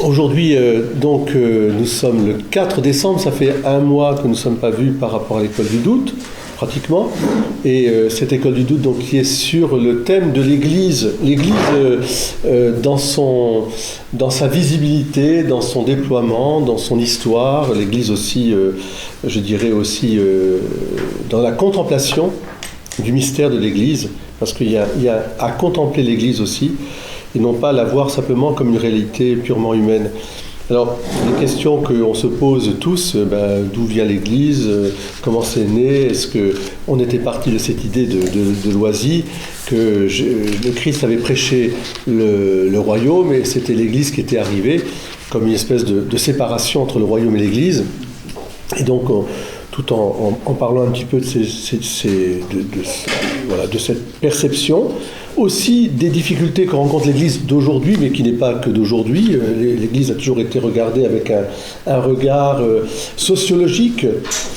Aujourd'hui, nous sommes le 4 décembre, ça fait un mois que nous ne sommes pas vus par rapport à l'école du doute, pratiquement. Et cette école du doute, donc, qui est sur le thème de l'Église, dans sa visibilité, dans son déploiement, dans son histoire, l'Église aussi, je dirais aussi, dans la contemplation du mystère de l'Église, parce qu'il y a à contempler l'Église aussi, et non pas la voir simplement comme une réalité purement humaine. Alors, les questions qu'on se pose tous, d'où vient l'Église, comment c'est né, est-ce qu'on était parti de cette idée de Loisy, que le Christ avait prêché le royaume, et c'était l'Église qui était arrivée, comme une espèce de séparation entre le royaume et l'Église. Et donc, tout en parlant un petit peu de cette perception, aussi des difficultés que rencontre l'Église d'aujourd'hui, mais qui n'est pas que d'aujourd'hui. L'Église a toujours été regardée avec un regard sociologique,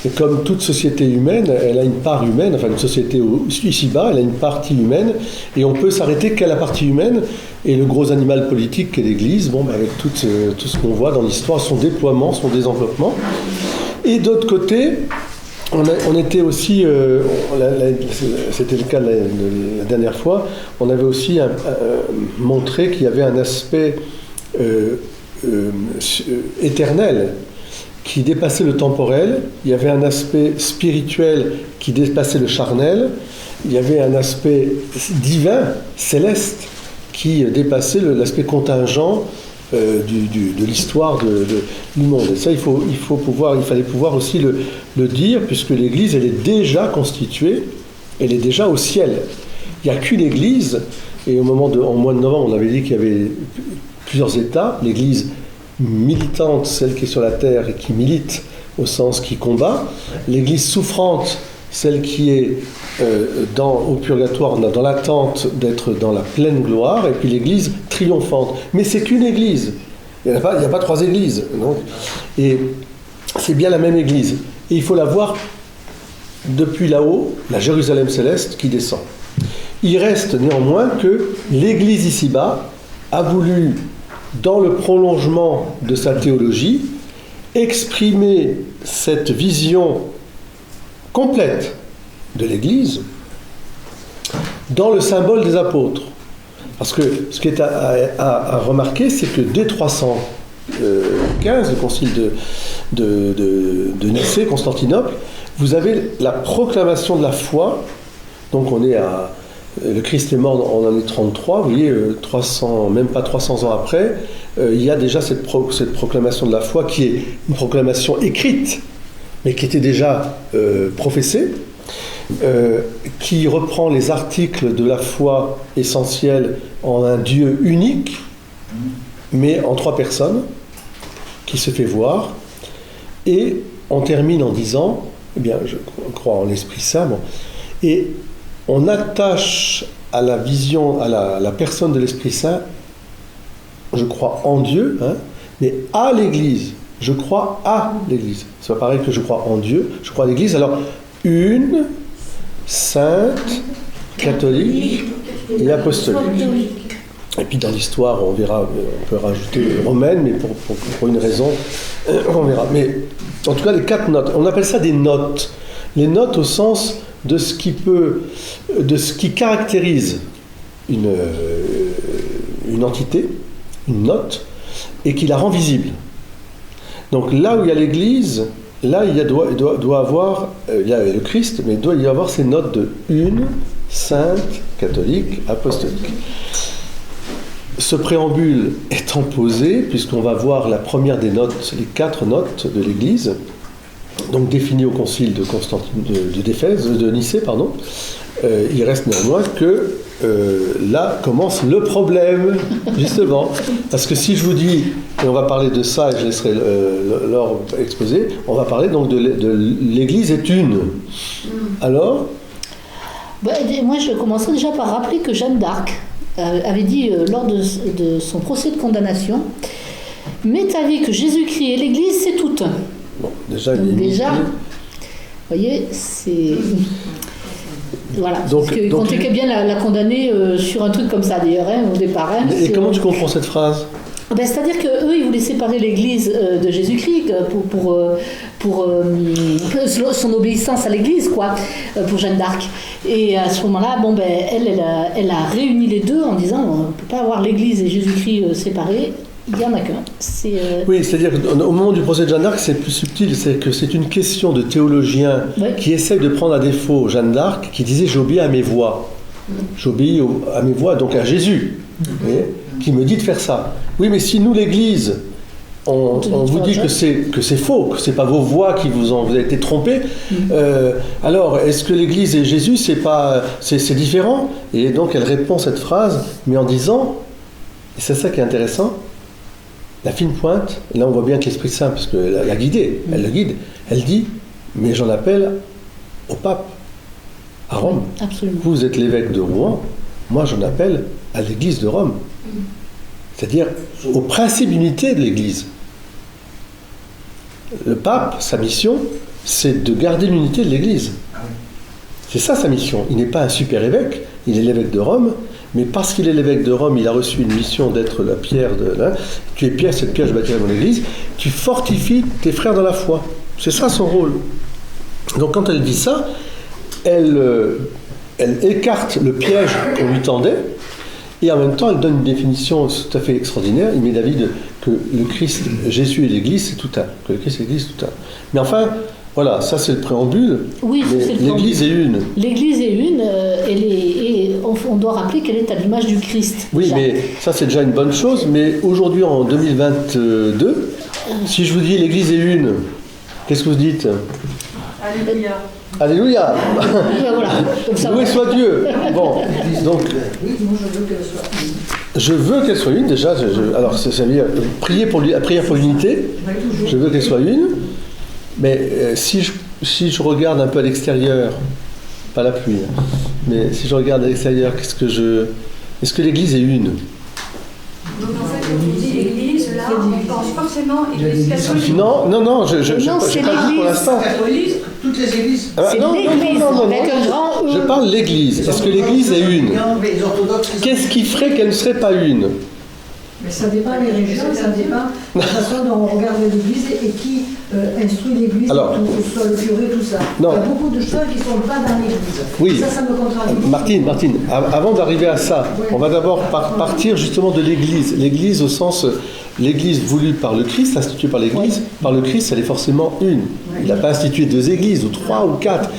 et comme toute société humaine, elle a une part humaine, enfin une société ici-bas, elle a une partie humaine, et on peut s'arrêter qu'à la partie humaine, et le gros animal politique qu'est l'Église, avec tout ce qu'on voit dans l'histoire, son déploiement, son développement. Et d'autre côté, on était aussi, c'était le cas la dernière fois, on avait aussi montré qu'il y avait un aspect éternel qui dépassait le temporel, il y avait un aspect spirituel qui dépassait le charnel, il y avait un aspect divin, céleste, qui dépassait l'aspect contingent de l'histoire du monde. Et ça, il fallait pouvoir aussi le dire, puisque l'Église, elle est déjà constituée, elle est déjà au ciel. Il n'y a qu'une Église, et en mois de novembre, on avait dit qu'il y avait plusieurs étapes. L'Église militante, celle qui est sur la terre et qui milite au sens qui combat. L'Église souffrante, celle qui est au purgatoire, dans l'attente d'être dans la pleine gloire, et puis l'Église triomphante. Mais c'est qu'une Église. Il n'y a pas trois Églises. Donc. Et c'est bien la même Église. Et il faut la voir depuis là-haut, la Jérusalem céleste qui descend. Il reste néanmoins que l'Église ici-bas a voulu, dans le prolongement de sa théologie, exprimer cette vision complète de l'Église dans le symbole des apôtres. Parce que ce qui est à remarquer, c'est que dès 315, le concile de Nicée, Constantinople, vous avez la proclamation de la foi. Donc le Christ est mort en année 33, vous voyez, même pas 300 ans après, il y a déjà cette proclamation de la foi qui est une proclamation écrite, mais qui était déjà professée, qui reprend les articles de la foi essentielle en un Dieu unique, mais en 3 personnes, qui se fait voir, et on termine en disant, je crois en l'Esprit Saint, et on attache à la vision, à la personne de l'Esprit Saint, je crois en Dieu, mais à l'Église. Je crois à l'Église. C'est pas pareil que je crois en Dieu, je crois à l'Église. Alors, une, sainte, catholique et apostolique. Et puis dans l'histoire, on verra, on peut rajouter romaine, mais pour une raison, on verra. Mais en tout cas, les 4 notes, on appelle ça des notes. Les notes au sens de ce qui caractérise une entité, une note, et qui la rend visible. Donc là où il y a l'Église, là il doit avoir, il y a le Christ, mais il doit y avoir ces notes de une, sainte, catholique, apostolique. Ce préambule étant posé, puisqu'on va voir la première des notes, les 4 notes de l'Église, donc définies au concile de Nicée, il reste néanmoins que là commence le problème, justement. Parce que si je vous dis, et on va parler de ça, et je laisserai Laure exposer, on va parler donc de l'Église est une. Alors moi, je commencerai déjà par rappeler que Jeanne d'Arc avait dit lors de son procès de condamnation, « M'est avis que Jésus-Christ et l'Église, c'est tout un. » Bon, déjà, vous voyez, c'est... Voilà, donc, parce qu'il comptait bien la condamner sur un truc comme ça, d'ailleurs, au départ. Et comment tu comprends cette phrase ? C'est-à-dire qu'eux, ils voulaient séparer l'Église de Jésus-Christ pour son obéissance à l'Église, quoi, pour Jeanne d'Arc. Et à ce moment-là, elle a réuni les deux en disant on ne peut pas avoir l'Église et Jésus-Christ séparés, il n'y en a qu'un. Oui, c'est-à-dire qu'au moment du procès de Jeanne d'Arc, c'est plus subtil, c'est que c'est une question de théologiens qui essayent de prendre à défaut Jeanne d'Arc, qui disait j'obéis à mes voix. J'obéis à mes voix, donc à Jésus, qui me dit de faire ça. Oui, mais si nous, l'Église, on vous dit que c'est faux, que c'est pas vos voix qui vous avez été trompés, alors est-ce que l'Église et Jésus, c'est différent? Et donc elle répond cette phrase, mais en disant, et c'est ça qui est intéressant, la fine pointe, là on voit bien que l'Esprit Saint, parce qu'elle l'a guidé, elle le guide, elle dit, mais j'en appelle au pape, à Rome. Absolument. Vous êtes l'évêque de Rouen, moi j'en appelle à l'Église de Rome. C'est-à-dire au principe d'unité de l'Église. Le pape, sa mission, c'est de garder l'unité de l'Église. C'est ça sa mission. Il n'est pas un super évêque, il est l'évêque de Rome, mais parce qu'il est l'évêque de Rome, il a reçu une mission d'être la pierre tu es pierre, cette pierre je bâtirai mon Église, tu fortifies tes frères dans la foi. C'est ça son rôle. Donc quand elle dit ça, elle écarte le piège qu'on lui tendait, et en même temps, elle donne une définition tout à fait extraordinaire. Il met l'avis que le Christ, Jésus et l'Église, c'est tout un. Que le Christ et l'Église, c'est tout un. Mais enfin, voilà, ça c'est le préambule. Oui, c'est le l'Église est une. L'Église est une, et on doit rappeler qu'elle est à l'image du Christ. Oui, déjà. mais ça c'est déjà une bonne chose. Mais aujourd'hui, en 2022, si je vous dis l'Église est une, qu'est-ce que vous dites? Alléluia. Alléluia. Voilà. Loué soit Dieu. Bon, donc. Je veux qu'elle soit une, déjà. Alors, ça veut dire prier pour l'unité. Je veux qu'elle soit une. Mais si je regarde un peu à l'extérieur, pas la pluie, mais si je regarde à l'extérieur, est-ce que l'Église est une? Donc en fait, quand on dit l'église, là, on pense forcément église catholique. Non, je c'est pas dit pour l'instant. Toutes les églises. C'est l'église, avec un grand E. Je parle de l'Église. Est-ce que l'Église est une? Qu'est-ce qui ferait qu'elle ne serait pas une? Mais ça dépend des régions, ça dépend de la façon dont on regarde l'Église et qui instruit l'Église, Alors, que ce soit le curé, tout ça. Non. Il y a beaucoup de choses qui ne sont pas dans l'Église. Oui. Ça me contrarie. Martine, avant d'arriver à ça, on va d'abord partir justement de l'Église. L'Église au sens, l'Église voulue par le Christ, instituée par l'Église, par le Christ, elle est forcément une. Il n'a pas institué 2 églises, ou 3 ou 4.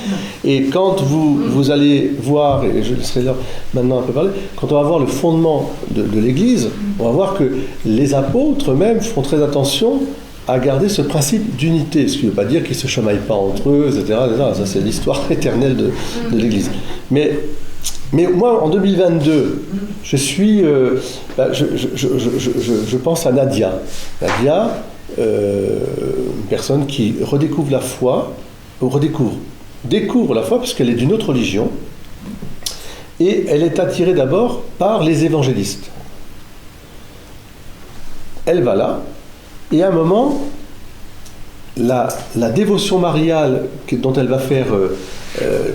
Et quand vous allez voir, et je laisserai là maintenant un peu parler, quand on va voir le fondement de l'Église, on va voir que les apôtres eux-mêmes font très attention à garder ce principe d'unité, ce qui ne veut pas dire qu'ils ne se chamaillent pas entre eux, etc. Ça, c'est l'histoire éternelle de l'Église. Mais moi, en 2022, je suis... je pense à Nadia. Nadia, une personne qui redécouvre la foi, découvre la foi, parce qu'elle est d'une autre religion, et elle est attirée d'abord par les évangélistes. Elle va là, et à un moment, la dévotion mariale dont elle va faire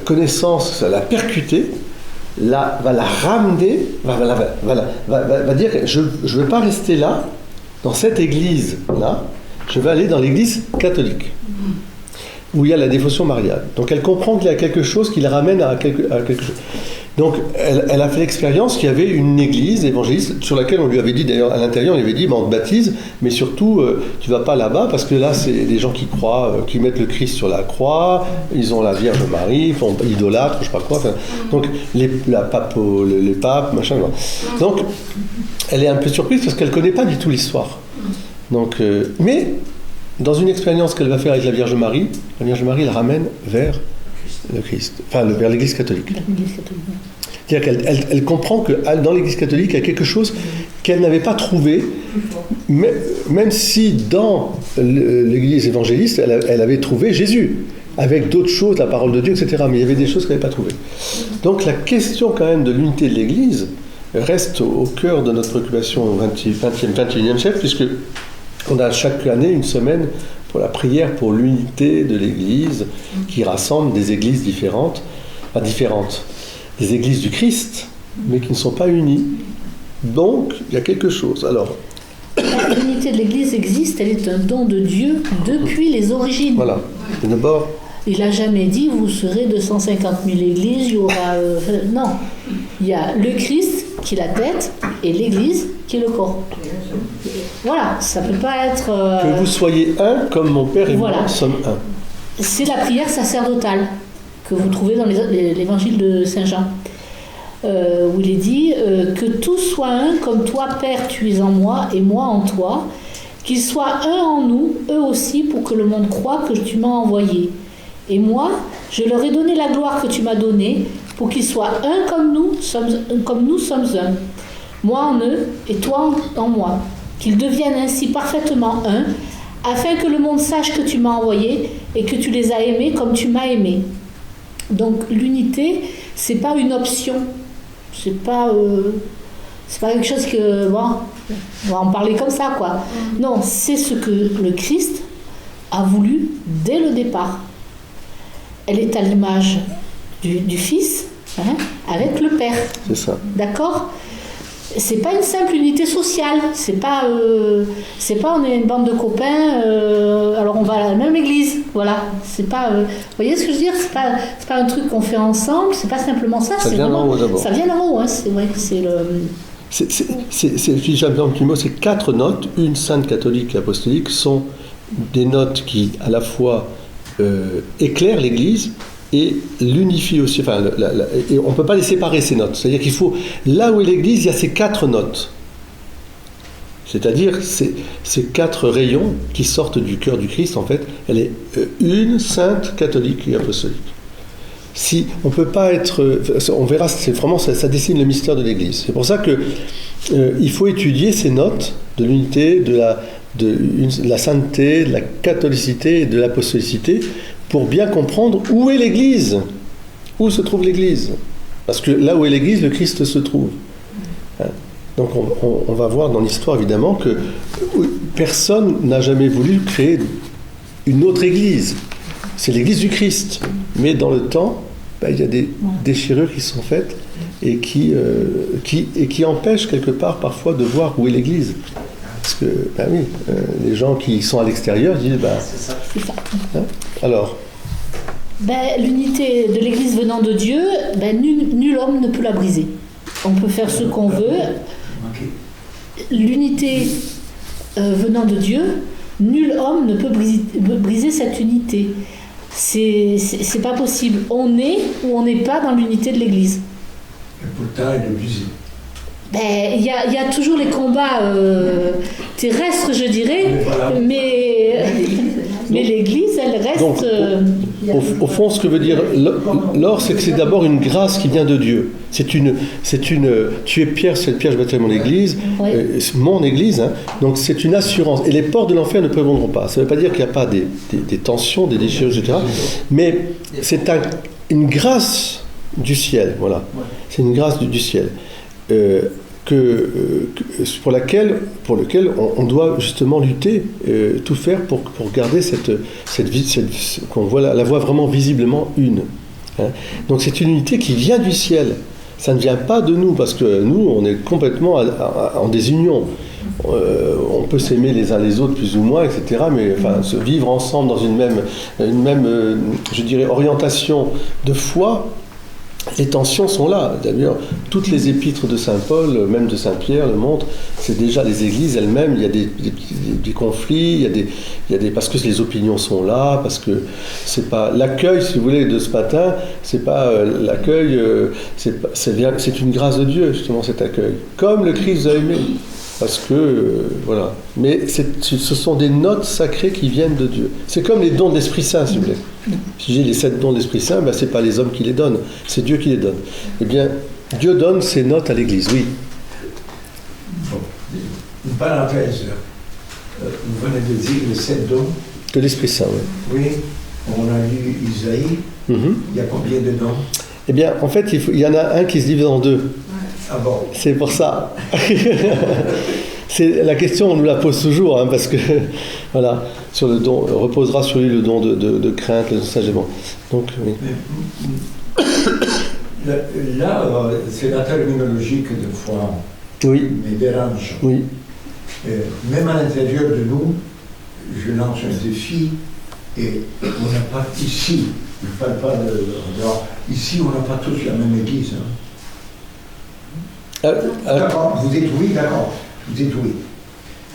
connaissance, la percuter, va la ramener, va dire je ne veux pas rester là, dans cette église-là, je vais aller dans l'église catholique, où il y a la dévotion mariale. Donc elle comprend qu'il y a quelque chose qui la ramène à quelque chose. Donc elle a fait l'expérience qu'il y avait une église évangéliste sur laquelle on lui avait dit, d'ailleurs à l'intérieur, on lui avait dit on te baptise, mais surtout tu vas pas là-bas parce que là c'est des gens qui croient, qui mettent le Christ sur la croix, ils ont la Vierge Marie, font idolâtre, je sais pas quoi. Donc les papes, machin. Donc elle est un peu surprise parce qu'elle connaît pas du tout l'histoire. Donc, mais dans une expérience qu'elle va faire avec la Vierge Marie la ramène vers le Christ, vers l'Église catholique. C'est-à-dire qu'elle comprend que dans l'Église catholique, il y a quelque chose qu'elle n'avait pas trouvé, même si dans l'Église évangéliste, elle avait trouvé Jésus, avec d'autres choses, la parole de Dieu, etc. Mais il y avait des choses qu'elle n'avait pas trouvées. Donc la question quand même de l'unité de l'Église reste au cœur de notre préoccupation au XXIe siècle, puisque on a chaque année une semaine pour la prière pour l'unité de l'Église qui rassemble des églises différentes, des églises du Christ, mais qui ne sont pas unies. Donc, il y a quelque chose. Alors, L'unité de l'Église existe, elle est un don de Dieu depuis les origines. Voilà. Et d'abord, Il n'a jamais dit vous serez 250 000 églises, il y aura. Non. Il y a le Christ qui est la tête et l'Église qui est le corps. Voilà, ça ne peut pas être. que vous soyez un comme mon Père et Voilà. moi sommes un. C'est la prière sacerdotale que vous trouvez dans l'évangile de Saint Jean, où il est dit que tous soient un comme toi, Père, tu es en moi et moi en toi, qu'ils soient un en nous, eux aussi, pour que le monde croie que tu m'as envoyé. Et moi, je leur ai donné la gloire que tu m'as donnée, pour qu'ils soient un comme nous sommes un. Moi en eux et toi en moi. Qu'ils deviennent ainsi parfaitement un, afin que le monde sache que tu m'as envoyé et que tu les as aimés comme tu m'as aimé. Donc l'unité, c'est pas une option. C'est pas quelque chose que... Bon, on va en parler comme ça, quoi. Non, c'est ce que le Christ a voulu dès le départ. Elle est à l'image du Fils, hein, avec le Père. C'est ça. D'accord ? C'est pas une simple unité sociale. C'est pas on est une bande de copains, alors on va à la même église. Voilà. C'est pas. Vous voyez ce que je veux dire ? C'est pas un truc qu'on fait ensemble. C'est pas simplement ça. Ça c'est vient vraiment, d'en haut d'abord. Ça vient d'en haut. Hein, c'est vrai que c'est le. Je dis jamais un petit mot, ces 4 notes, une sainte catholique et apostolique, sont des notes qui, à la fois, éclairent l'Église et l'unifient aussi. Enfin, et on ne peut pas les séparer, ces notes. C'est-à-dire qu'il faut, là où est l'Église, il y a ces 4 notes. C'est-à-dire ces 4 rayons qui sortent du cœur du Christ, en fait, elle est une, sainte, catholique et apostolique. Si on peut pas être, on verra, c'est vraiment ça dessine le mystère de l'Église. C'est pour ça que il faut étudier ces notes de l'unité, de la sainteté, de la catholicité et de l'apostolicité pour bien comprendre où est l'Église, où se trouve l'Église. Parce que là où est l'Église, le Christ se trouve. Donc on va voir dans l'histoire évidemment que personne n'a jamais voulu créer une autre Église. C'est l'Église du Christ. Mais dans le temps, il y a des déchirures qui sont faites et qui empêchent quelque part parfois de voir où est l'Église. Parce que, les gens qui sont à l'extérieur disent, C'est ça. Alors l'unité de l'Église venant de Dieu, nul homme ne peut la briser. On peut faire ce qu'on veut. L'unité venant de Dieu, nul homme ne peut briser cette unité. C'est pas possible. On est ou on n'est pas dans l'unité de l'Église. Et pourtant, elle est brisée. Il y a toujours les combats terrestres, je dirais, Voilà. mais l'Église, elle reste... Donc, au fond, ce que veut dire l'or, c'est que c'est d'abord une grâce qui vient de Dieu. Tu es Pierre, c'est Pierre, je bâtirai mon église, mon église, hein, donc c'est une assurance. Et les portes de l'enfer ne prévaudront pas. Ça ne veut pas dire qu'il n'y a pas des tensions, des déchirures, etc. Mais c'est une grâce du ciel, voilà. C'est une grâce du ciel. Pour lequel on doit justement lutter, tout faire pour garder cette vie, qu'on voit la voit vraiment visiblement une. Hein. Donc c'est une unité qui vient du ciel. Ça ne vient pas de nous, parce que nous, on est complètement en désunion. On peut s'aimer les uns les autres plus ou moins, etc. Mais se vivre ensemble dans une même je dirais, orientation de foi. Les tensions sont là. D'ailleurs, toutes les épîtres de Saint Paul, même de Saint Pierre, le montrent. C'est déjà les églises elles-mêmes. Il y a des conflits. Il y a des parce que les opinions sont là, parce que c'est pas l'accueil, si vous voulez, de ce matin. C'est pas l'accueil. C'est une grâce de Dieu justement cet accueil. Comme le Christ vous a aimé. Parce que, voilà. Mais ce sont des notes sacrées qui viennent de Dieu. C'est comme les dons de l'Esprit Saint, si vous voulez. Si j'ai les 7 dons de l'Esprit Saint, ce n'est pas les hommes qui les donnent, c'est Dieu qui les donne. Eh bien, Dieu donne ses notes à l'Église, oui. Bon. Une parenthèse. Vous venez de dire les 7 dons. De l'Esprit Saint, oui. Oui, on a lu Isaïe. Il y a combien de dons? Eh bien, en fait, il y en a un qui se divise en 2. Ah bon? C'est pour ça. C'est la question, on nous la pose toujours, hein, parce que, voilà, sur le don, reposera sur lui le don de crainte, le sagement. Donc, oui. Là, c'est la terminologie que des fois Oui. me dérange. Oui. même à l'intérieur de nous, je lance un défi, et on n'a pas ici, je ne parle pas de... Ici, on n'a pas tous la même église. Hein. D'accord, vous êtes oui, d'accord, vous êtes oui.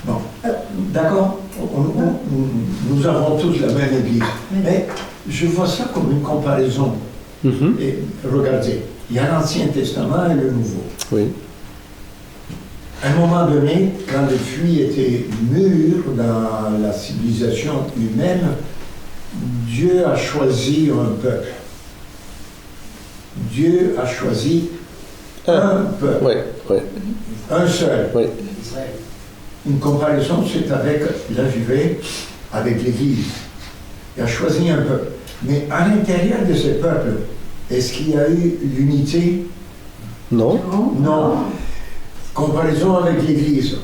Bon, d'accord, nous avons tous la même église, mais je vois ça comme une comparaison. Et regardez, il y a l'Ancien Testament et le Nouveau. Oui. À un moment donné, quand les fruits étaient mûrs dans la civilisation humaine, Dieu a choisi un peuple. Dieu a choisi un peuple. Oui, oui. Un seul. Oui. Une comparaison, c'est avec la Judée, avec l'Église. Il a choisi un peuple. Mais à l'intérieur de ce peuple, est-ce qu'il y a eu l'unité? Non. Non. Comparaison avec l'Église.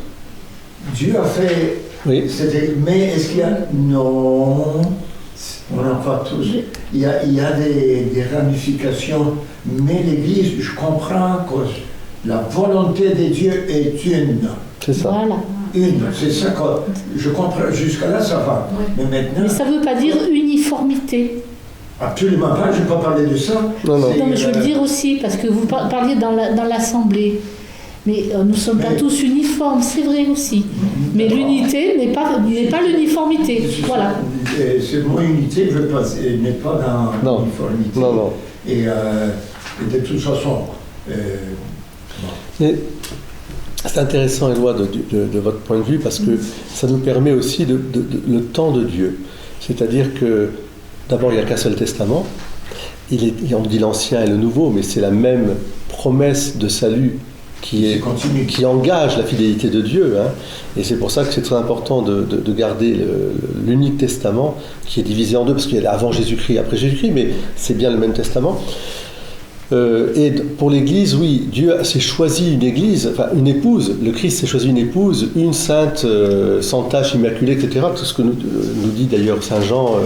Dieu a fait... Oui. Mais est-ce qu'il y a... Non. On n'a pas tous. Il y a des ramifications. Mais l'Église, je comprends que la volonté de Dieu est une. C'est ça. Voilà. Une. C'est ça que je comprends. Jusqu'à là, ça va. Mais maintenant... Mais ça ne veut pas dire uniformité. Absolument pas. Je ne vais pas parler de ça. Non, non. Non, mais je veux le dire aussi, parce que vous parliez dans l'Assemblée. Mais nous ne sommes pas tous uniformes, c'est vrai aussi. Mais l'unité n'est pas l'uniformité. Voilà. Ce mot unité n'est pas dans l'uniformité. Non, non. Et de toute façon... Mais c'est intéressant, Éloi, de votre point de vue, parce que ça nous permet aussi le temps de Dieu. C'est-à-dire que, d'abord, il n'y a qu'un seul testament. On dit l'Ancien et le Nouveau, mais c'est la même promesse de salut qui engage la fidélité de Dieu. Hein. Et c'est pour ça que c'est très important de garder l'unique testament qui est divisé en deux, parce qu'il y a avant Jésus-Christ et après Jésus-Christ, mais c'est bien le même testament. Et pour l'Église, oui, Dieu s'est choisi une Église, enfin une épouse. Le Christ s'est choisi une épouse, une sainte, sans tache, immaculée, etc. Tout ce que nous dit d'ailleurs Saint Jean,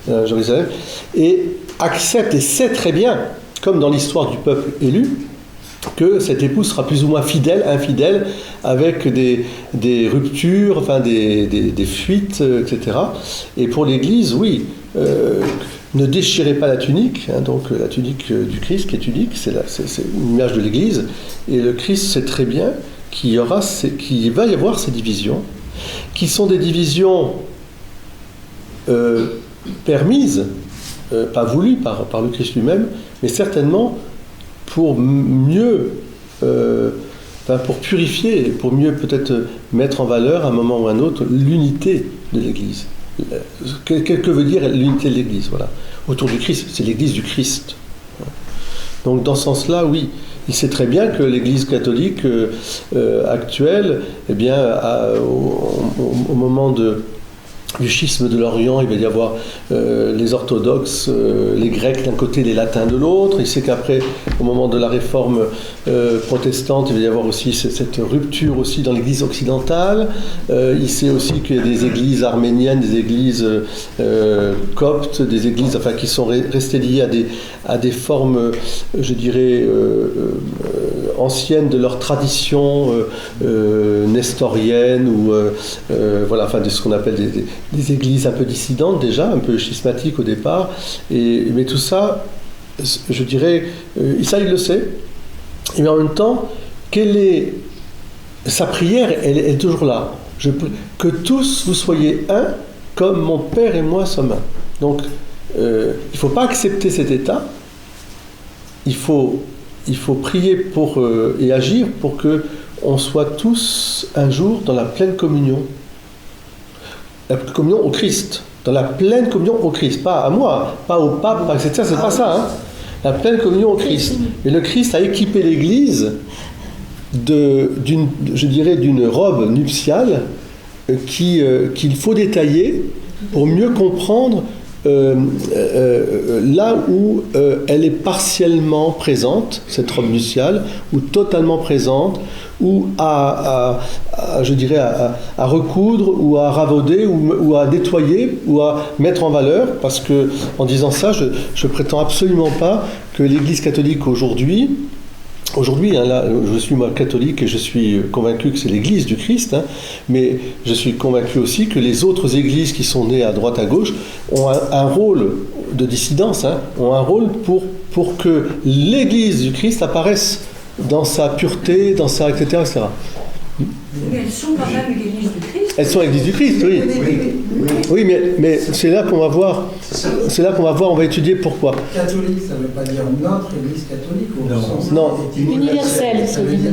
Jérusalem, et accepte et sait très bien, comme dans l'histoire du peuple élu, que cette épouse sera plus ou moins fidèle, infidèle, avec des ruptures, enfin des fuites, etc. Et pour l'Église, oui, ne déchirez pas la tunique, hein, donc la tunique du Christ qui est unique, c'est une image de l'Église, et le Christ sait très bien qu'il va y avoir ces divisions, qui sont des divisions permises, pas voulues par le Christ lui-même, mais certainement pour mieux, pour purifier, pour mieux peut-être mettre en valeur à un moment ou à un autre l'unité de l'Église. Que veut dire l'unité de l'Église, voilà. Autour du Christ, c'est l'Église du Christ. Donc dans ce sens-là, oui, il sait très bien que l'Église catholique actuelle, eh bien, au moment du schisme de l'Orient, il va y avoir les orthodoxes, les Grecs d'un côté, les latins de l'autre. Il sait qu'après, au moment de la réforme protestante, il va y avoir aussi cette rupture aussi dans l'Église occidentale. Il sait aussi qu'il y a des églises arméniennes, des églises coptes, des églises enfin, qui sont restées liées à des formes, je dirais, anciennes de leur tradition nestorienne ou voilà, enfin, de ce qu'on appelle des églises un peu dissidentes déjà, un peu schismatiques au départ, mais tout ça, je dirais, ça il le sait, mais en même temps, quelle est sa prière, elle est toujours là. Que tous vous soyez un, comme mon Père et moi sommes un. Donc, il ne faut pas accepter cet état, il faut prier et agir pour qu'on soit tous un jour dans la pleine communion. La communion au Christ, dans la pleine communion au Christ, pas à moi, pas au pape, etc. C'est pas ça, hein. La pleine communion au Christ. Et le Christ a équipé l'Église d'une robe nuptiale qu'il faut détailler pour mieux comprendre là où elle est partiellement présente, cette robe nuptiale, ou totalement présente, ou à recoudre, ou à ravauder, ou à nettoyer, ou à mettre en valeur, parce que en disant ça, je prétends absolument pas que l'Église catholique aujourd'hui aujourd'hui, hein, là, je suis moi catholique et je suis convaincu que c'est l'Église du Christ, hein, mais je suis convaincu aussi que les autres églises qui sont nées à droite à gauche ont un rôle de dissidence, hein, ont un rôle pour que l'Église du Christ apparaisse dans sa pureté, dans sa etc. etc. Mais elles sont quand même l'Église du Christ. Elles sont l'Église du Christ, oui. Oui, mais c'est là qu'on va voir. C'est là qu'on va voir. On va étudier pourquoi. Catholique, ça ne veut pas dire notre Église catholique au sens non. Universel, ça veut dire.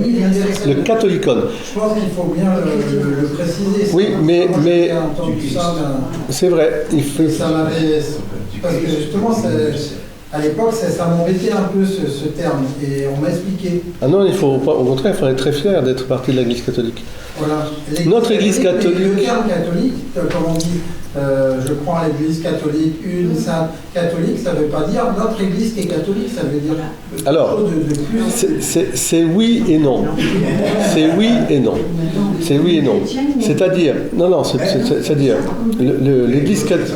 Le catholicon. Je pense qu'il faut bien le préciser. Oui, mais j'ai entendu ça, c'est vrai. Il faut... Ça m'avait, parce que justement, à l'époque, ça m'embêtait un peu ce terme, et on m'a expliqué. Ah non, il faut pas, au contraire, il faut être très fier d'être partie de l'Église catholique. Voilà. Notre Église catholique. Le terme catholique, comme on dit, je prends l'Église catholique, une sainte catholique, ça ne veut pas dire notre Église qui est catholique, ça veut dire alors, quelque chose de plus. C'est oui et non. C'est oui et non. C'est oui et non. C'est-à-dire, non, c'est-à-dire, l'Église catholique.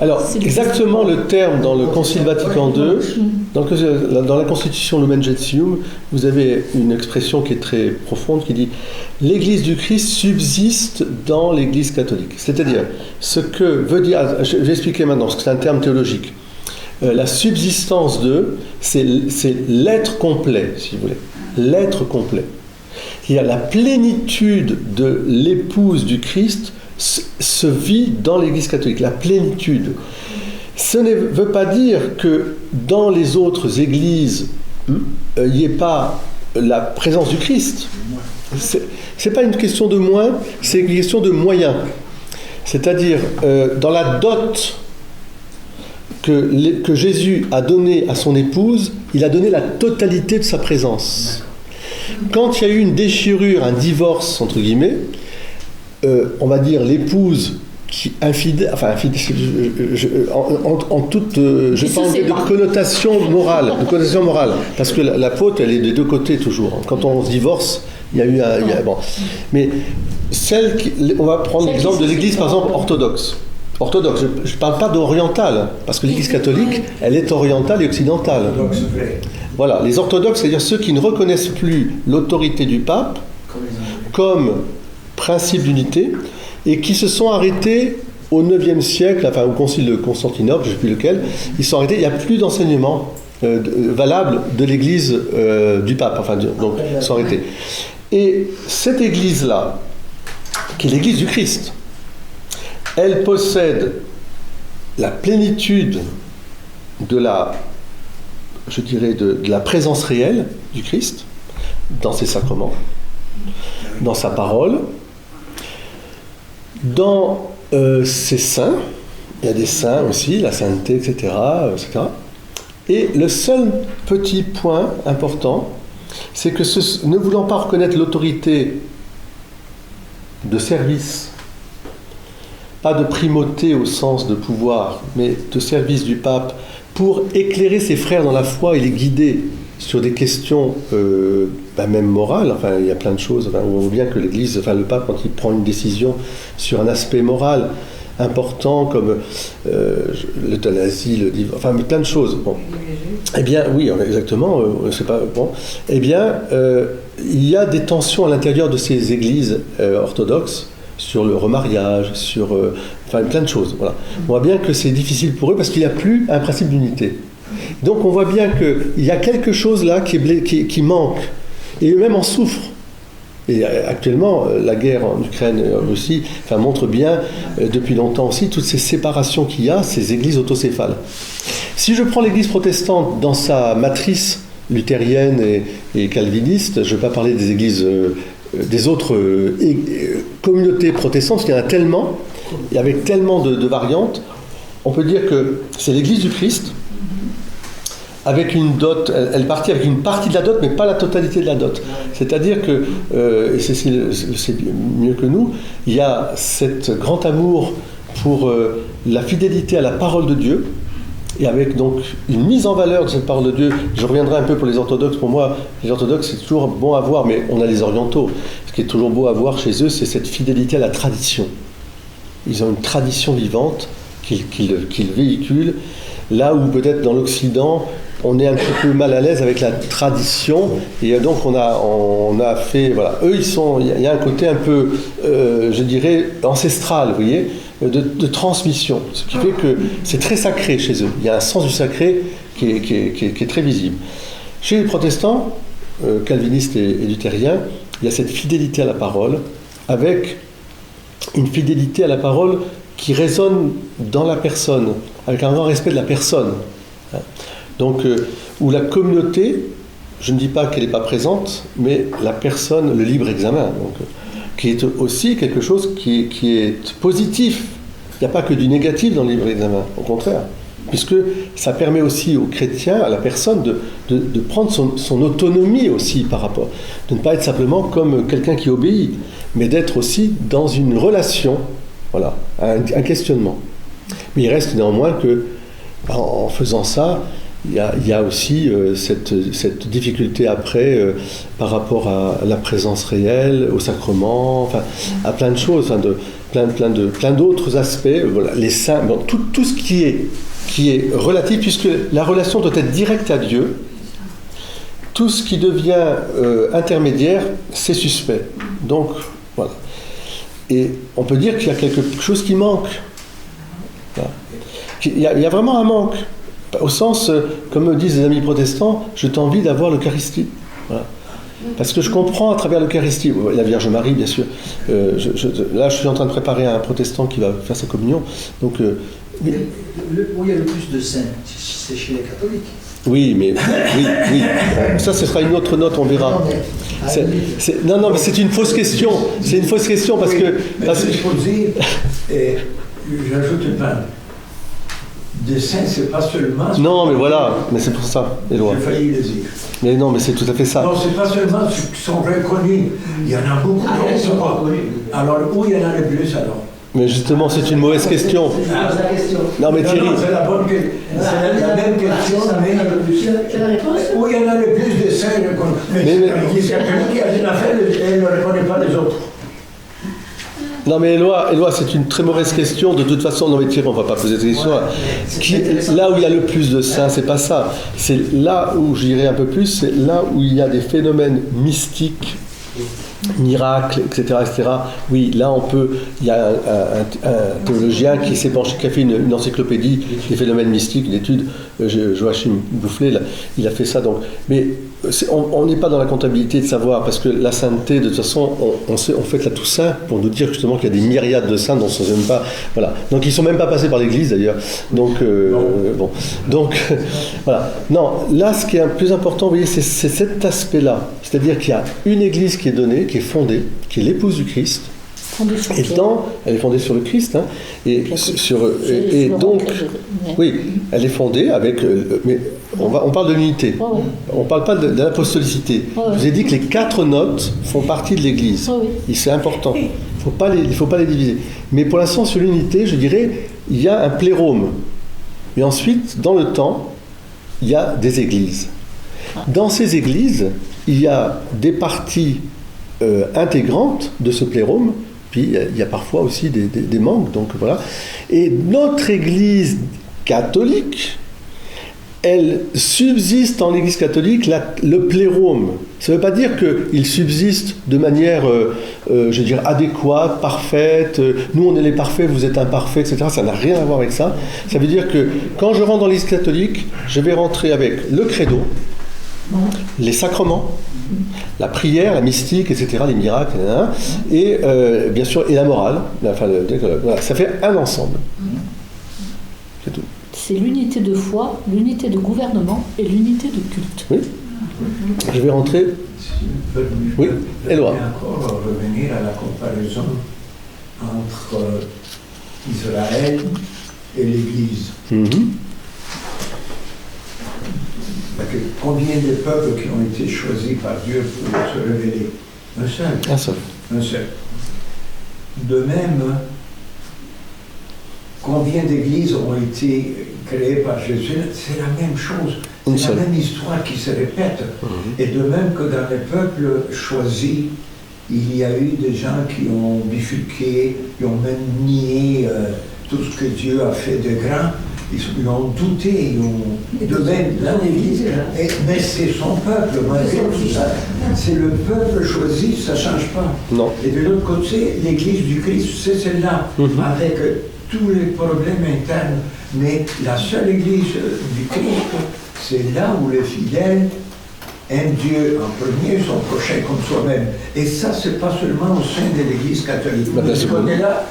Alors, exactement le terme dans le Concile Vatican II, dans la Constitution Lumen Gentium, vous avez une expression qui est très profonde qui dit « L'Église du Christ subsiste dans l'Église catholique ». C'est-à-dire, ce que veut dire, je vais expliquer maintenant, parce que c'est un terme théologique. La subsistance de, c'est l'être complet, si vous voulez. L'être complet. C'est-à-dire la plénitude de l'épouse du Christ se vit dans l'Église catholique. La plénitude. Ce ne veut pas dire que dans les autres églises, il n'y ait pas la présence du Christ. C'est pas une question de moins, c'est une question de moyens. C'est-à-dire, dans la dot que Jésus a donnée à son épouse, il a donné la totalité de sa présence. Quand il y a eu une déchirure, un divorce, entre guillemets, on va dire l'épouse qui infidèle, enfin infidèle, en toute, je parle de connotation morale, parce que la faute, elle est des deux côtés toujours. Quand on se divorce, il y a eu bon. Mais on va prendre l'exemple de l'Église, par exemple, orthodoxe. Orthodoxe, je ne parle pas d'orientale, parce que l'Église catholique, elle est orientale et occidentale. Voilà, les orthodoxes, c'est-à-dire ceux qui ne reconnaissent plus l'autorité du pape comme principe d'unité, et qui se sont arrêtés au IXe siècle, enfin au concile de Constantinople, je ne sais plus lequel, ils sont arrêtés, il n'y a plus d'enseignement valable de l'Église du pape, enfin donc ils sont arrêtés. Et cette Église-là, qui est l'Église du Christ, elle possède la plénitude de la, je dirais, de la présence réelle du Christ dans ses sacrements, dans sa parole, dans ses saints. Il y a des saints aussi, la sainteté, etc., etc. Et le seul petit point important, c'est que ne voulant pas reconnaître l'autorité de service, pas de primauté au sens de pouvoir, mais de service du pape, pour éclairer ses frères dans la foi et les guider sur des questions même morales, enfin il y a plein de choses, enfin, on voit bien que l'Église, enfin le pape, quand il prend une décision sur un aspect moral important comme l'euthanasie, le divorce, enfin plein de choses. Bon. Eh bien, oui, exactement, c'est pas bon. Eh bien, il y a des tensions à l'intérieur de ces églises orthodoxes sur le remariage, sur enfin plein de choses. Voilà. On voit bien que c'est difficile pour eux parce qu'il n'y a plus un principe d'unité. Donc on voit bien qu'il y a quelque chose là qui manque, et eux-mêmes en souffrent. Et actuellement, la guerre en Ukraine et en Russie montre bien, depuis longtemps aussi, toutes ces séparations qu'il y a, ces églises autocéphales. Si je prends l'église protestante dans sa matrice luthérienne et calviniste, je ne vais pas parler des églises, des autres communautés protestantes, parce qu'il y en a tellement, et avec tellement de variantes, on peut dire que c'est l'église du Christ, avec une dot, elle partit avec une partie de la dot, mais pas la totalité de la dot. C'est-à-dire que, et c'est mieux que nous, il y a cet grand amour pour la fidélité à la parole de Dieu, et avec donc une mise en valeur de cette parole de Dieu. Je reviendrai un peu pour les orthodoxes. Pour moi, les orthodoxes, c'est toujours bon à voir, mais on a les orientaux. Ce qui est toujours beau à voir chez eux, c'est cette fidélité à la tradition. Ils ont une tradition vivante qu'il véhicule, là où peut-être dans l'Occident, on est un petit peu mal à l'aise avec la tradition, et donc on a fait, voilà, eux il y a un côté un peu, je dirais, ancestral, vous voyez, de transmission, ce qui fait que c'est très sacré chez eux, il y a un sens du sacré qui est très visible. Chez les protestants, calvinistes et luthériens, il y a cette fidélité à la parole, avec une fidélité à la parole qui résonne dans la personne, avec un grand respect de la personne. Donc, où la communauté, je ne dis pas qu'elle n'est pas présente, mais la personne, le libre examen, donc, qui est aussi quelque chose qui est positif. Il n'y a pas que du négatif dans le libre examen, au contraire. Puisque ça permet aussi aux chrétiens, à la personne, de prendre son autonomie aussi par rapport. De ne pas être simplement comme quelqu'un qui obéit, mais d'être aussi dans une relation, voilà, un questionnement. Mais il reste néanmoins que, en faisant ça, il y a aussi cette difficulté après par rapport à la présence réelle, au sacrement, enfin, à plein de choses, enfin, plein d'autres aspects. Voilà, les saints, bon, tout ce qui est relatif, puisque la relation doit être directe à Dieu. Tout ce qui devient intermédiaire, c'est suspect. Donc, voilà. Et on peut dire qu'il y a quelque chose qui manque. Voilà. Il y a vraiment un manque. Au sens, comme me disent les amis protestants, je t'envie d'avoir l'Eucharistie. Voilà. Parce que je comprends à travers l'Eucharistie, la Vierge Marie, bien sûr. Là, je suis en train de préparer un protestant qui va faire sa communion. Donc, où il y a le plus de saints, c'est chez les catholiques. Oui, mais oui. Ça, ce sera une autre note, on verra. Non, mais c'est une fausse question. C'est une fausse question parce que. J'ajoute une part. Des saints, c'est pas seulement. Non, mais voilà, mais c'est pour ça, Éloi. J'ai failli le dire. Mais non, mais c'est tout à fait ça. Non, c'est pas seulement ceux qui sont reconnus. Il y en a beaucoup qui ne sont pas connus. Alors, où il y en a le plus alors? Mais justement, c'est une mauvaise question. Non, mais Thierry. C'est la bonne question. C'est la même question, mais. C'est la réponse? Où il y en a le plus de saints reconnus. Mais l'Église catholique, elle a fait, elle ne reconnaît pas les autres. Non mais Éloi, c'est une très mauvaise question. De toute façon, non mais Thierry, on ne va pas poser cette question. Là où il y a le plus de saints, c'est pas ça. C'est là où j'irai un peu plus, c'est là où il y a des phénomènes mystiques, miracles, etc., etc. Oui, là il y a un théologien qui s'est penché, qui a fait une encyclopédie des phénomènes mystiques, une étude, Joachim Boufflet, il a fait ça. Donc, mais on n'est pas dans la comptabilité de savoir, parce que la sainteté, de toute façon, on fête la Toussaint pour nous dire justement qu'il y a des myriades de saints dont on ne sait même pas. Voilà. Donc ils ne sont même pas passés par l'Église d'ailleurs. Donc, bon. Donc, voilà. Non, là, ce qui est le plus important, vous voyez, c'est cet aspect-là. C'est-à-dire qu'il y a une Église qui est donnée, qui est fondée, qui est l'épouse du Christ. Et elle est fondée sur le Christ, hein, et donc, oui, elle est fondée avec, mais on parle de l'unité, on ne parle pas de l'apostolicité. Je vous ai dit que les 4 notes font partie de l'Église, et c'est important, il ne faut pas les diviser. Mais pour l'instant, sur l'unité, je dirais, il y a un plérome, et ensuite, dans le temps, il y a des églises. Dans ces églises, il y a des parties intégrantes de ce plérome. Puis il y a parfois aussi des manques, donc voilà. Et notre Église catholique, elle subsiste en l'Église catholique le plérome. Ça ne veut pas dire qu'il subsiste de manière, je veux dire, adéquate, parfaite. Nous, on est les parfaits, vous êtes imparfaits, etc. Ça n'a rien à voir avec ça. Ça veut dire que quand je rentre dans l'Église catholique, je vais rentrer avec le credo, les sacrements, la prière, la mystique, etc., les miracles, et bien sûr, et la morale. Voilà, ça fait un ensemble. C'est tout. C'est l'unité de foi, l'unité de gouvernement et l'unité de culte. Oui. Je vais rentrer. Oui, Éloi. Je vais encore revenir à la comparaison entre Israël et l'Église. Combien de peuples qui ont été choisis par Dieu pour se révéler? Un seul. Un seul. De même, combien d'églises ont été créées par Jésus? C'est la même chose. C'est la même histoire qui se répète. Et de même que dans les peuples choisis, il y a eu des gens qui ont bifurqué, qui ont même nié tout ce que Dieu a fait de grand, ils ont douté, ils ont de même dans l'Église. Mais c'est son peuple, malgré tout ça. C'est le peuple choisi, ça ne change pas. Non. Et de l'autre côté, l'Église du Christ, c'est celle-là, avec tous les problèmes internes. Mais la seule Église du Christ, c'est là où les fidèles aiment Dieu en premier, son prochain comme soi-même. Et ça, c'est pas seulement au sein de l'Église catholique. On connaît là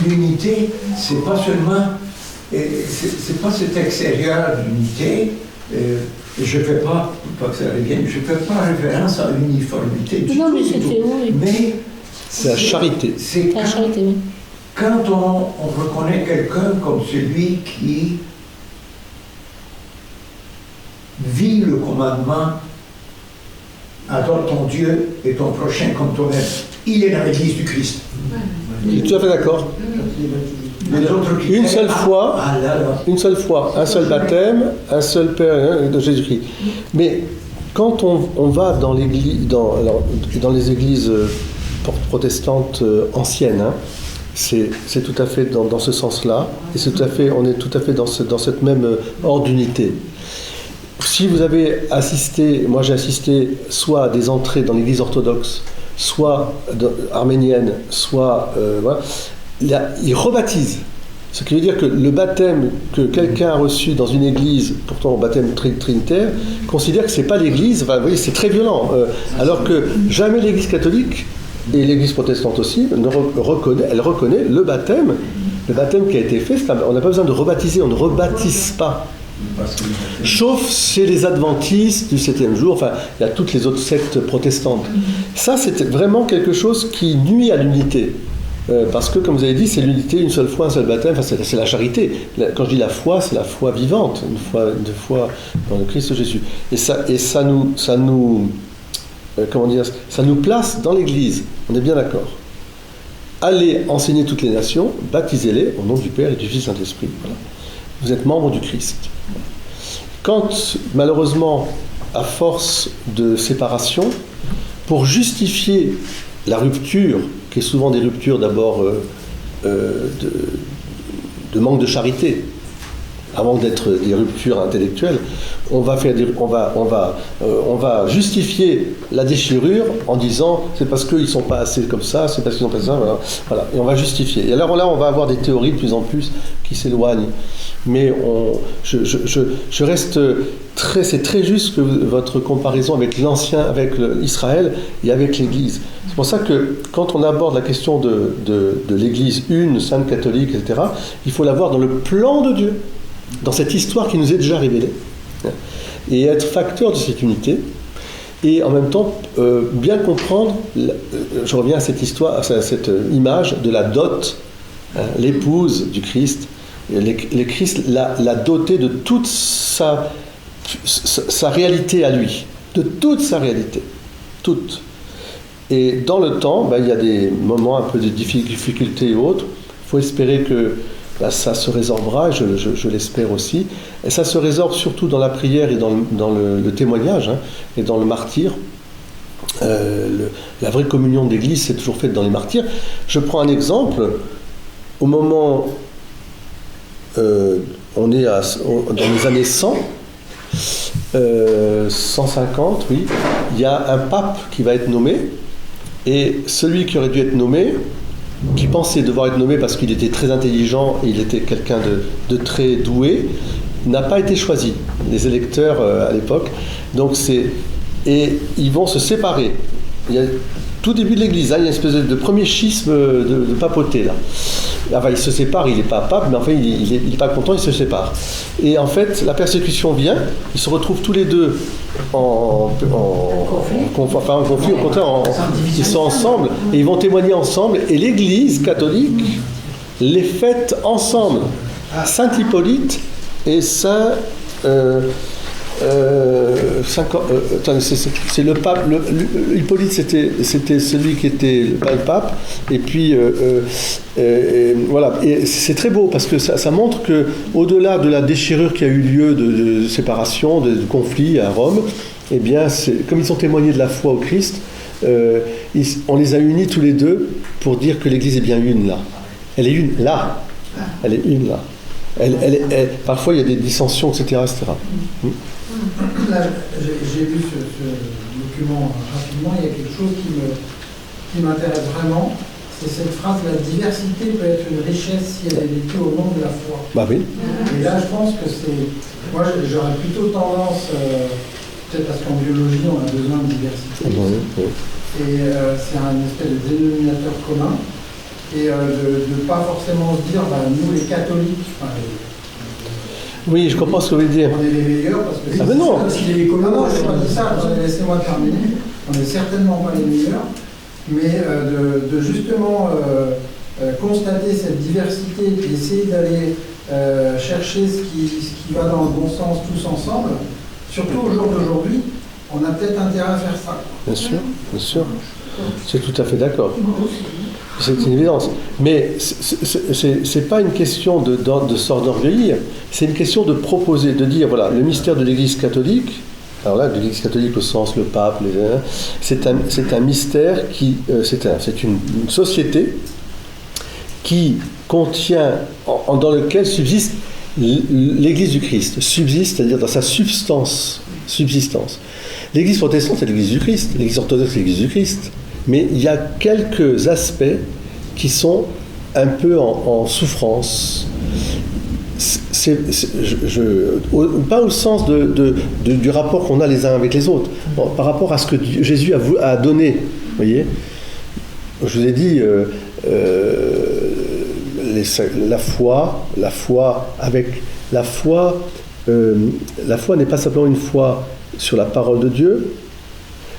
l'unité, c'est pas seulement, c'est pas cet extérieur d'unité. Je ne fais pas que ça revienne, je ne fais pas référence à l'uniformité du non, tout. mais c'était oui. Mais c'est la charité. C'est la charité, oui. Quand on reconnaît quelqu'un comme celui qui vit le commandement, adore ton Dieu et ton prochain comme toi-même, il est dans l'Église du Christ. Je suis tout à fait d'accord. Une seule fois, un seul baptême, un seul Père de Jésus-Christ. Mais quand on va dans l'église, dans les églises protestantes anciennes, hein, c'est tout à fait dans ce sens-là, et on est tout à fait dans cette même ordre d'unité. Si vous avez assisté, moi j'ai assisté soit à des entrées dans l'église orthodoxe, soit arménienne, soit voilà, ils rebaptisent. Ce qui veut dire que le baptême que quelqu'un a reçu dans une église, pourtant au baptême trinitaire, considère que c'est pas l'église, enfin, vous voyez, c'est très violent. Alors que jamais l'église catholique, et l'église protestante aussi, elle reconnaît le baptême qui a été fait. On n'a pas besoin de rebaptiser, on ne rebaptise pas. Sauf chez les adventistes du 7e jour, enfin, il y a toutes les autres sectes protestantes. Ça, c'était vraiment quelque chose qui nuit à l'unité. Parce que, comme vous avez dit, c'est l'unité, une seule foi, un seul baptême, enfin, c'est la charité. Quand je dis la foi, c'est la foi vivante, une foi dans le Christ Jésus. Et ça nous place dans l'Église, on est bien d'accord. Allez enseigner toutes les nations, baptisez-les au nom du Père et du Fils et du Saint-Esprit. Voilà. Vous êtes membres du Christ. Quand, malheureusement, à force de séparation, pour justifier la rupture, qui est souvent des ruptures d'abord de manque de charité, avant d'être des ruptures intellectuelles, on va justifier la déchirure en disant c'est parce qu'ils ne sont pas assez comme ça, c'est parce qu'ils n'ont pas ça, voilà. Et on va justifier. Et alors là, on va avoir des théories de plus en plus qui s'éloignent. Mais je reste c'est très juste que votre comparaison avec l'Ancien, avec Israël et avec l'Église. C'est pour ça que quand on aborde la question de l'Église une, sainte catholique, etc., il faut la voir dans le plan de Dieu, dans cette histoire qui nous est déjà révélée, et être facteur de cette unité, et en même temps bien comprendre, je reviens à cette histoire, à cette image de la dot, l'épouse du Christ. Le Christ l'a doté de toute sa réalité à lui, de toute sa réalité, toute. Et dans le temps, il y a des moments un peu de difficultés et autres. Il faut espérer que ça se résorbera, je l'espère aussi. Et ça se résorbe surtout dans la prière et dans le témoignage, hein, et dans le martyre. La vraie communion de l'Église, c'est toujours faite dans les martyrs. Je prends un exemple. Au moment... on est dans les années 100, 150, oui, il y a un pape qui va être nommé, et celui qui aurait dû être nommé, qui pensait devoir être nommé parce qu'il était très intelligent, il était quelqu'un de très doué, n'a pas été choisi, les électeurs à l'époque. Et ils vont se séparer. Il y a tout début de l'Église, il y a une espèce de premier schisme de papauté là. Enfin, il se sépare, il n'est pas pape, mais enfin, il n'est pas content, il se sépare. Et en fait, la persécution vient, ils se retrouvent tous les deux en conflit, au contraire, ils sont ensemble, et ils vont témoigner ensemble, et l'Église catholique les fête ensemble. Saint Hippolyte et Saint... c'est le pape. Hippolyte, c'était celui qui était le pape. Et puis voilà. Et c'est très beau parce que ça montre que, au-delà de la déchirure qui a eu lieu de séparation, de conflit à Rome, eh bien, comme ils ont témoigné de la foi au Christ, on les a unis tous les deux pour dire que l'Église est bien une là. Elle est une là. Elle est une, là. Parfois, il y a des dissensions, etc. Là, j'ai vu ce document rapidement, il y a quelque chose qui m'intéresse vraiment, c'est cette phrase, la diversité peut être une richesse si elle est vécue au nom de la foi. Bah oui. Et là, je pense que moi, j'aurais plutôt tendance, peut-être parce qu'en biologie, on a besoin de diversité. Oui. Et c'est un espèce de dénominateur commun. Et de ne pas forcément se dire, nous les catholiques, oui, je comprends ce que vous voulez dire. on est les meilleurs, parce que mais non. parce qu'il est les communs. Non, je n'ai pas dit ça, laissez-moi terminer. On n'est certainement pas les meilleurs, mais de justement constater cette diversité et puis essayer d'aller chercher ce qui va dans le bon sens tous ensemble, surtout au jour d'aujourd'hui, on a peut-être intérêt à faire ça. Bien sûr. C'est tout à fait d'accord. C'est une évidence. Mais c'est pas une question de s'enorgueillir, c'est une question de proposer, de dire, voilà, le mystère de l'Église catholique, alors là, l'Église catholique au sens, le pape, c'est un mystère c'est une société qui contient, dans lequel subsiste l'Église du Christ, c'est-à-dire dans sa substance. L'Église protestante, c'est l'Église du Christ, l'Église orthodoxe, c'est l'Église du Christ. Mais il y a quelques aspects qui sont un peu en souffrance. Pas au sens du rapport qu'on a les uns avec les autres, par rapport à ce que Jésus a donné. Vous voyez, je vous ai dit, la foi n'est pas simplement une foi sur la parole de Dieu.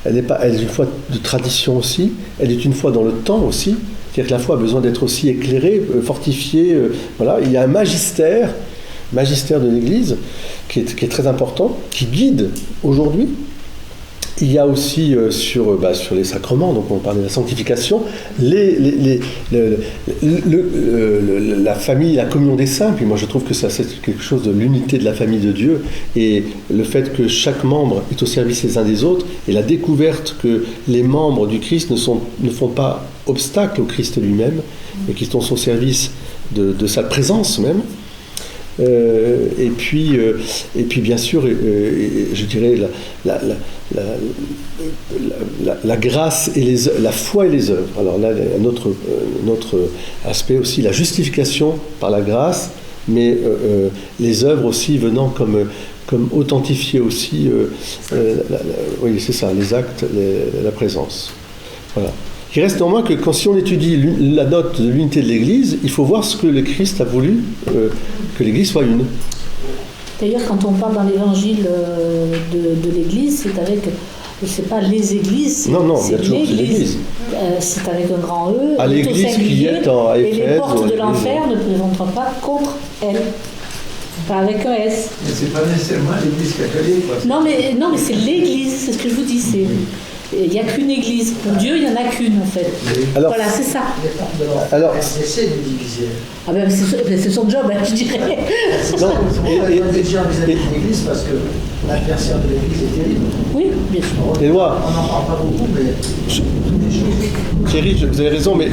Elle est une foi de tradition aussi, elle est une foi dans le temps aussi, c'est-à-dire que la foi a besoin d'être aussi éclairée, fortifiée, voilà. Il y a un magistère de l'Église qui est très important, qui guide aujourd'hui. Il y a aussi sur les sacrements, donc on parlait de la sanctification, la famille, la communion des saints, puis moi je trouve que ça c'est quelque chose de l'unité de la famille de Dieu, et le fait que chaque membre est au service les uns des autres, et la découverte que les membres du Christ ne font pas obstacle au Christ lui-même, et qui sont au service de sa présence même. Et puis bien sûr, je dirais la grâce et la foi et les œuvres. Alors là, un autre aspect aussi, la justification par la grâce, mais les œuvres aussi venant comme authentifier aussi, oui c'est ça, les actes, la présence. Voilà. Il reste néanmoins que si on étudie la note de l'unité de l'Église, il faut voir ce que le Christ a voulu que l'Église soit une. D'ailleurs, quand on parle dans l'Évangile de l'Église, c'est pas les Églises, c'est l'Église. C'est avec un grand E. À l'Église qui est à Éphèse. Et les portes de l'enfer ne présenteront pas contre elle. Pas avec un S. Mais c'est pas nécessairement l'Église catholique. Non, mais c'est l'Église, c'est ce que je vous dis. Il n'y a qu'une église. Pour Dieu, il n'y en a qu'une, en fait. Alors, voilà, c'est ça. Alors, essaie de diviser. Ah ben, c'est son job, je dirais. Non, Il y a des gens vis-à-vis de l'Église parce que l'adversaire de l'Église est terrible. Oui, bien sûr. Éloi, On n'en parle pas beaucoup, mais Thierry, vous avez raison, mais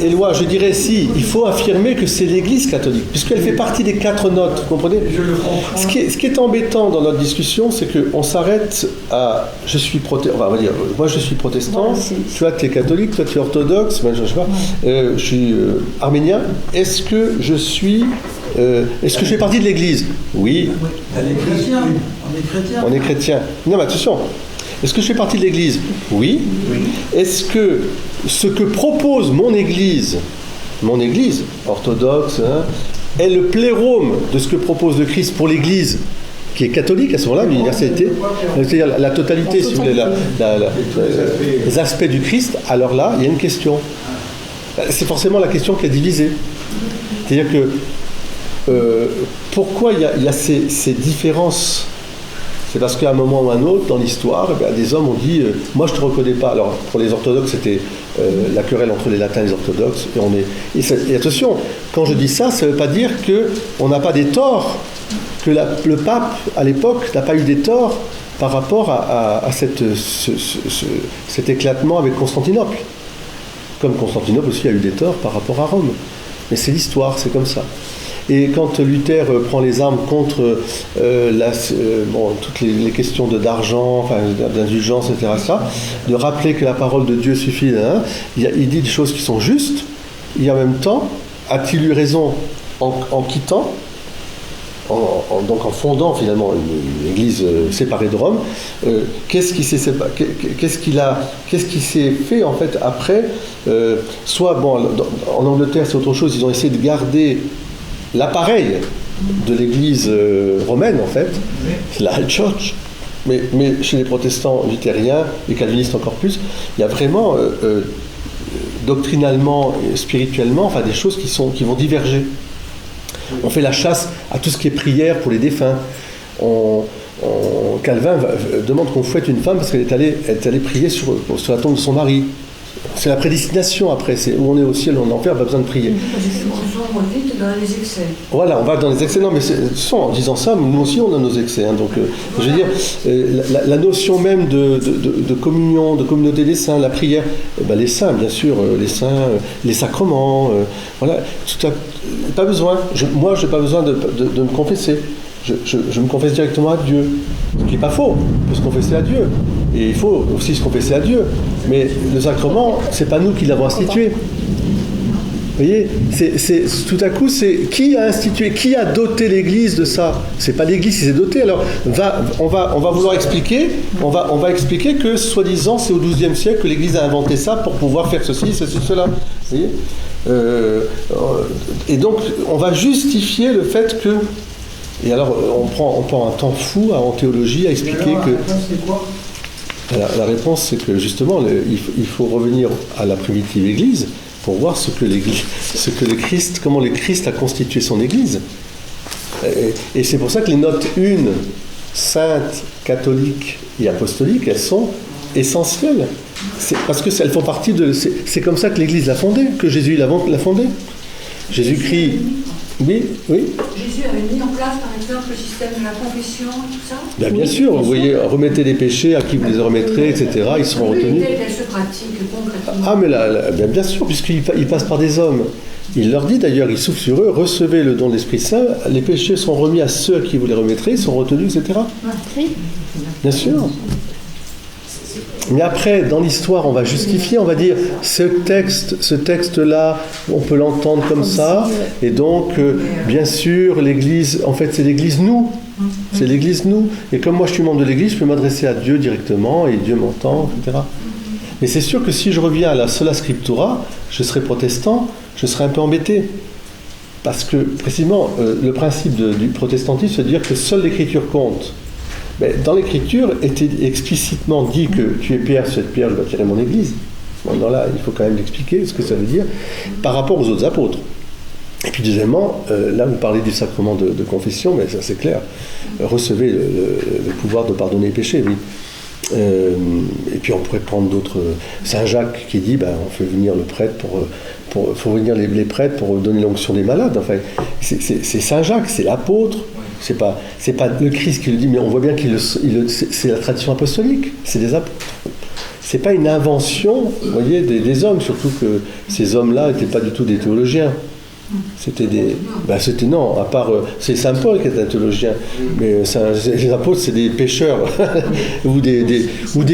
Éloi, je dirais si, il faut affirmer que c'est l'Église catholique, puisqu'elle fait partie des 4 notes, vous comprenez ? je le comprends. Ce qui est embêtant dans notre discussion, c'est qu'on s'arrête à je suis protestant, on va dire, moi je suis protestant, toi tu es catholique, toi tu es orthodoxe, moi je sais pas, je suis arménien, est-ce que je fais partie de l'Église ? Oui. On est chrétien. On est chrétien. Non mais attention, est-ce que je fais partie de l'Église ? Oui. Est-ce que ce que propose mon Église orthodoxe, est le plérome de ce que propose le Christ pour l'Église qui est catholique à ce moment-là, l'universalité, c'est-à-dire la totalité, si vous voulez, les aspects du Christ, alors là, il y a une question. C'est forcément la question qui est divisée. C'est-à-dire que pourquoi il y a ces différences ? C'est parce qu'à un moment ou à un autre, dans l'histoire, des hommes ont dit moi je ne te reconnais pas. Alors pour les orthodoxes, c'était la querelle entre les latins et les orthodoxes. Et attention, quand je dis ça, ça ne veut pas dire qu'on n'a pas des torts, que le pape, à l'époque, n'a pas eu des torts par rapport à cet éclatement avec Constantinople. Comme Constantinople aussi a eu des torts par rapport à Rome. Mais c'est l'histoire, c'est comme ça. Et quand Luther prend les armes contre toutes les questions d'argent, enfin, d'indulgence, etc., ça, de rappeler que la parole de Dieu suffit, hein, il dit des choses qui sont justes, et en même temps, a-t-il eu raison en quittant, donc en fondant finalement une église séparée de Rome, qu'est-ce qui s'est fait en fait après, en Angleterre c'est autre chose, ils ont essayé de garder l'appareil de l'église romaine en fait, c'est la High Church, mais chez les protestants luthériens et calvinistes encore plus, il y a vraiment doctrinalement et spirituellement des choses qui vont diverger. On fait la chasse à tout ce qui est prière pour les défunts. Calvin demande qu'on fouette une femme parce qu'elle est allée prier sur la tombe de son mari. C'est la prédestination après, c'est où on est au ciel, on est en enfer, pas besoin de prier. On va vite dans les excès. Voilà, on va dans les excès. Non, mais en disant ça, nous aussi on a nos excès. Hein, donc, je veux dire, la notion même de communion, de communauté des saints, la prière, les saints, bien sûr, les saints, les sacrements, voilà, pas besoin. Moi, je n'ai pas besoin de me confesser. Je me confesse directement à Dieu. Ce qui n'est pas faux, on peut se confesser à Dieu. Et il faut aussi se confesser à Dieu. Mais le sacrement, ce n'est pas nous qui l'avons institué. Vous voyez, tout à coup, c'est qui a institué, qui a doté l'Église de ça? C'est pas l'Église qui s'est dotée. Alors, on va vouloir expliquer, on va expliquer que, soi-disant, c'est au XIIe siècle que l'Église a inventé ça pour pouvoir faire ceci, cela. Vous voyez, et donc, on va justifier le fait que... Et alors, on prend un temps fou en théologie à expliquer que... La réponse, c'est quoi ? La réponse, c'est que justement, il faut revenir à la primitive Église pour voir comment le Christ a constitué son Église. Et c'est pour ça que les notes 1, saintes, catholiques et apostoliques, elles sont essentielles. Parce qu'elles font partie de... C'est comme ça que l'Église l'a fondée, que Jésus l'a fondée. Jésus-Christ... Oui. Jésus avait mis en place, par exemple, le système de la confession et tout ça. Bien sûr, vous voyez, remettez les péchés, à qui vous les remettrez, etc., ils seront retenus. Elle se pratique concrètement. Ah, mais bien sûr, puisqu'il passe par des hommes. Il leur dit d'ailleurs, il souffle sur eux, recevez le don de l'Esprit Saint, les péchés sont remis à ceux à qui vous les remettrez, ils sont retenus, etc. Bien sûr. Mais après, dans l'histoire, on va justifier, on va dire, ce texte-là, on peut l'entendre comme ça, et donc, bien sûr, l'Église, en fait, c'est l'Église nous. C'est l'Église nous. Et comme moi, je suis membre de l'Église, je peux m'adresser à Dieu directement, et Dieu m'entend, etc. Mais c'est sûr que si je reviens à la sola scriptura, je serai protestant, je serai un peu embêté. Parce que, précisément, le principe du protestantisme, c'est de dire que seule l'Écriture compte. Mais dans l'Écriture, était explicitement dit que tu es pierre, cette pierre, je bâtirai mon Église. Bon, là, il faut quand même expliquer ce que ça veut dire par rapport aux autres apôtres. Et puis deuxièmement, là vous parlez du sacrement de confession, mais ça c'est clair. Recevez le pouvoir de pardonner les péchés, oui. Et puis on pourrait prendre d'autres... Saint Jacques qui dit, on fait venir le prêtre faut venir les prêtres pour donner l'onction des malades. Enfin, c'est Saint Jacques, c'est l'apôtre. C'est pas le Christ qui le dit, mais on voit bien c'est la tradition apostolique, c'est des apôtres. C'est pas une invention, vous voyez, des hommes, surtout que ces hommes-là n'étaient pas du tout des théologiens. Non, à part, c'est Saint Paul qui est un théologien, mais les apôtres, c'est des pécheurs, ou des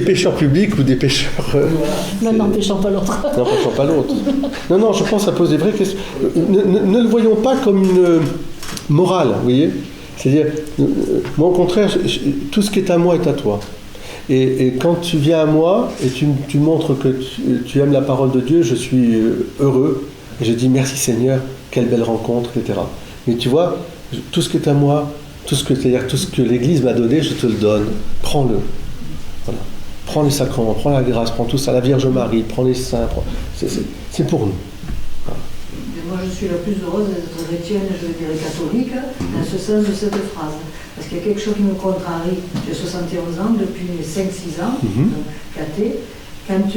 pécheurs publics, ou des pécheurs... Non, péchant pas l'autre. Non, péchant pas l'autre. Non, je pense que ça pose des vraies questions. Ne le voyons pas comme une morale, vous voyez. C'est-à-dire, moi au contraire, tout ce qui est à moi est à toi. Et quand tu viens à moi, et tu montres que tu aimes la parole de Dieu, je suis heureux, et je dis merci Seigneur, quelle belle rencontre, etc. Mais tu vois, tout ce qui est à moi, c'est-à-dire tout ce que l'Église m'a donné, je te le donne, prends-le. Voilà. Prends les sacrements, prends la grâce, prends tout ça, la Vierge Marie, prends les saints, c'est pour nous. Voilà. Moi, je suis la plus heureuse d'être chrétienne, je dirais catholique, dans ce sens de cette phrase. Parce qu'il y a quelque chose qui me contrarie. J'ai 71 ans, depuis 5-6 ans, cathé. Quand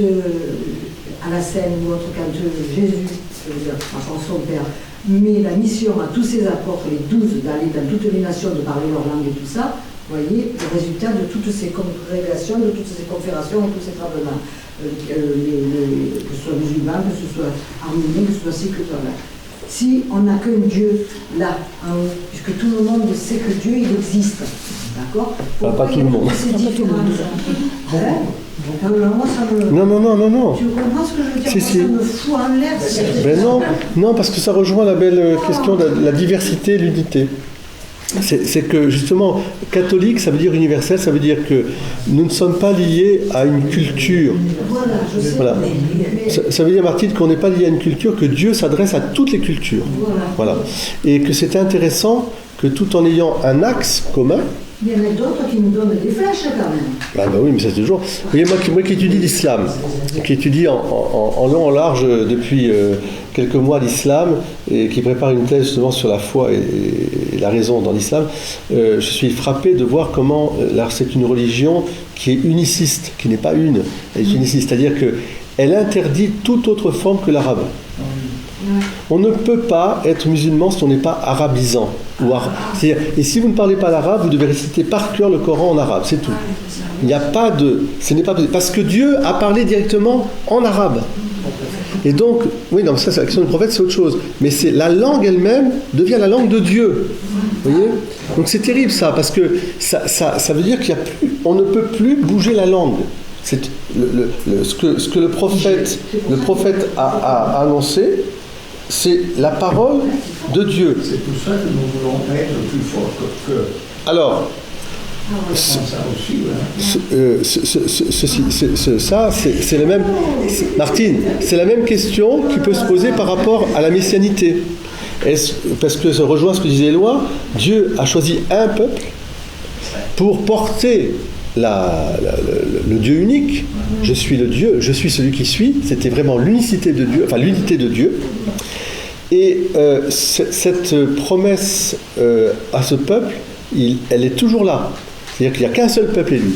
à la scène ou autre, quand Jésus, son Père, met la mission à tous ses apôtres, les 12, d'aller dans toutes les nations, de parler leur langue et tout ça, vous voyez, le résultat de toutes ces congrégations, de toutes ces conférations et tous ces travaux-là. Que ce soit musulman, que ce soit arménien, que ce soit ci, que ce soit là. si on n'a qu'un Dieu là, en haut, puisque tout le monde sait que Dieu, il existe. D'accord? Pas tout le monde. C'est différent. Hein? Moi, ça me... Non. Tu comprends ce que je veux dire? Si. Moi, ça me fout en l'air. Ben non, parce que ça rejoint la belle question de la diversité et l'unité. C'est que justement, catholique, ça veut dire universel, ça veut dire que nous ne sommes pas liés à une culture. Voilà, je sais. Voilà. Ça veut dire, Martine, qu'on n'est pas lié à une culture, que Dieu s'adresse à toutes les cultures. Voilà. Et que c'est intéressant que tout en ayant un axe commun. Il y en a d'autres qui nous donnent des flèches quand même. Bah oui, mais c'est toujours. Vous voyez, moi qui étudie l'islam, qui étudie en long, en large depuis quelques mois l'islam et qui prépare une thèse justement sur la foi et la raison dans l'islam, je suis frappé de voir comment là, c'est une religion qui est uniciste, qui n'est pas une, elle est uniciste, c'est-à-dire qu'elle interdit toute autre forme que l'arabe. On ne peut pas être musulman si on n'est pas arabisant. Et si vous ne parlez pas l'arabe, vous devez réciter par cœur le Coran en arabe, c'est tout. Il n'y a pas de... Ce n'est pas possible. Parce que Dieu a parlé directement en arabe. Et donc, oui, non, ça c'est la question du prophète, c'est autre chose. Mais c'est la langue elle-même devient la langue de Dieu. Vous voyez? Donc c'est terrible ça, parce que ça veut dire on ne peut plus bouger la langue. C'est ce que le prophète a annoncé, c'est la parole de Dieu. C'est pour ça que nous voulons être plus forts que... Alors, c'est la même... Martine, c'est la même question qui peut se poser par rapport à la messianité. Parce que ça rejoint ce que disait Éloi, Dieu a choisi un peuple pour porter le Dieu unique. Je suis le Dieu, je suis celui qui suis. C'était vraiment l'unicité de Dieu, enfin l'unité de Dieu. Et cette promesse à ce peuple, elle est toujours là. C'est-à-dire qu'il n'y a qu'un seul peuple élu,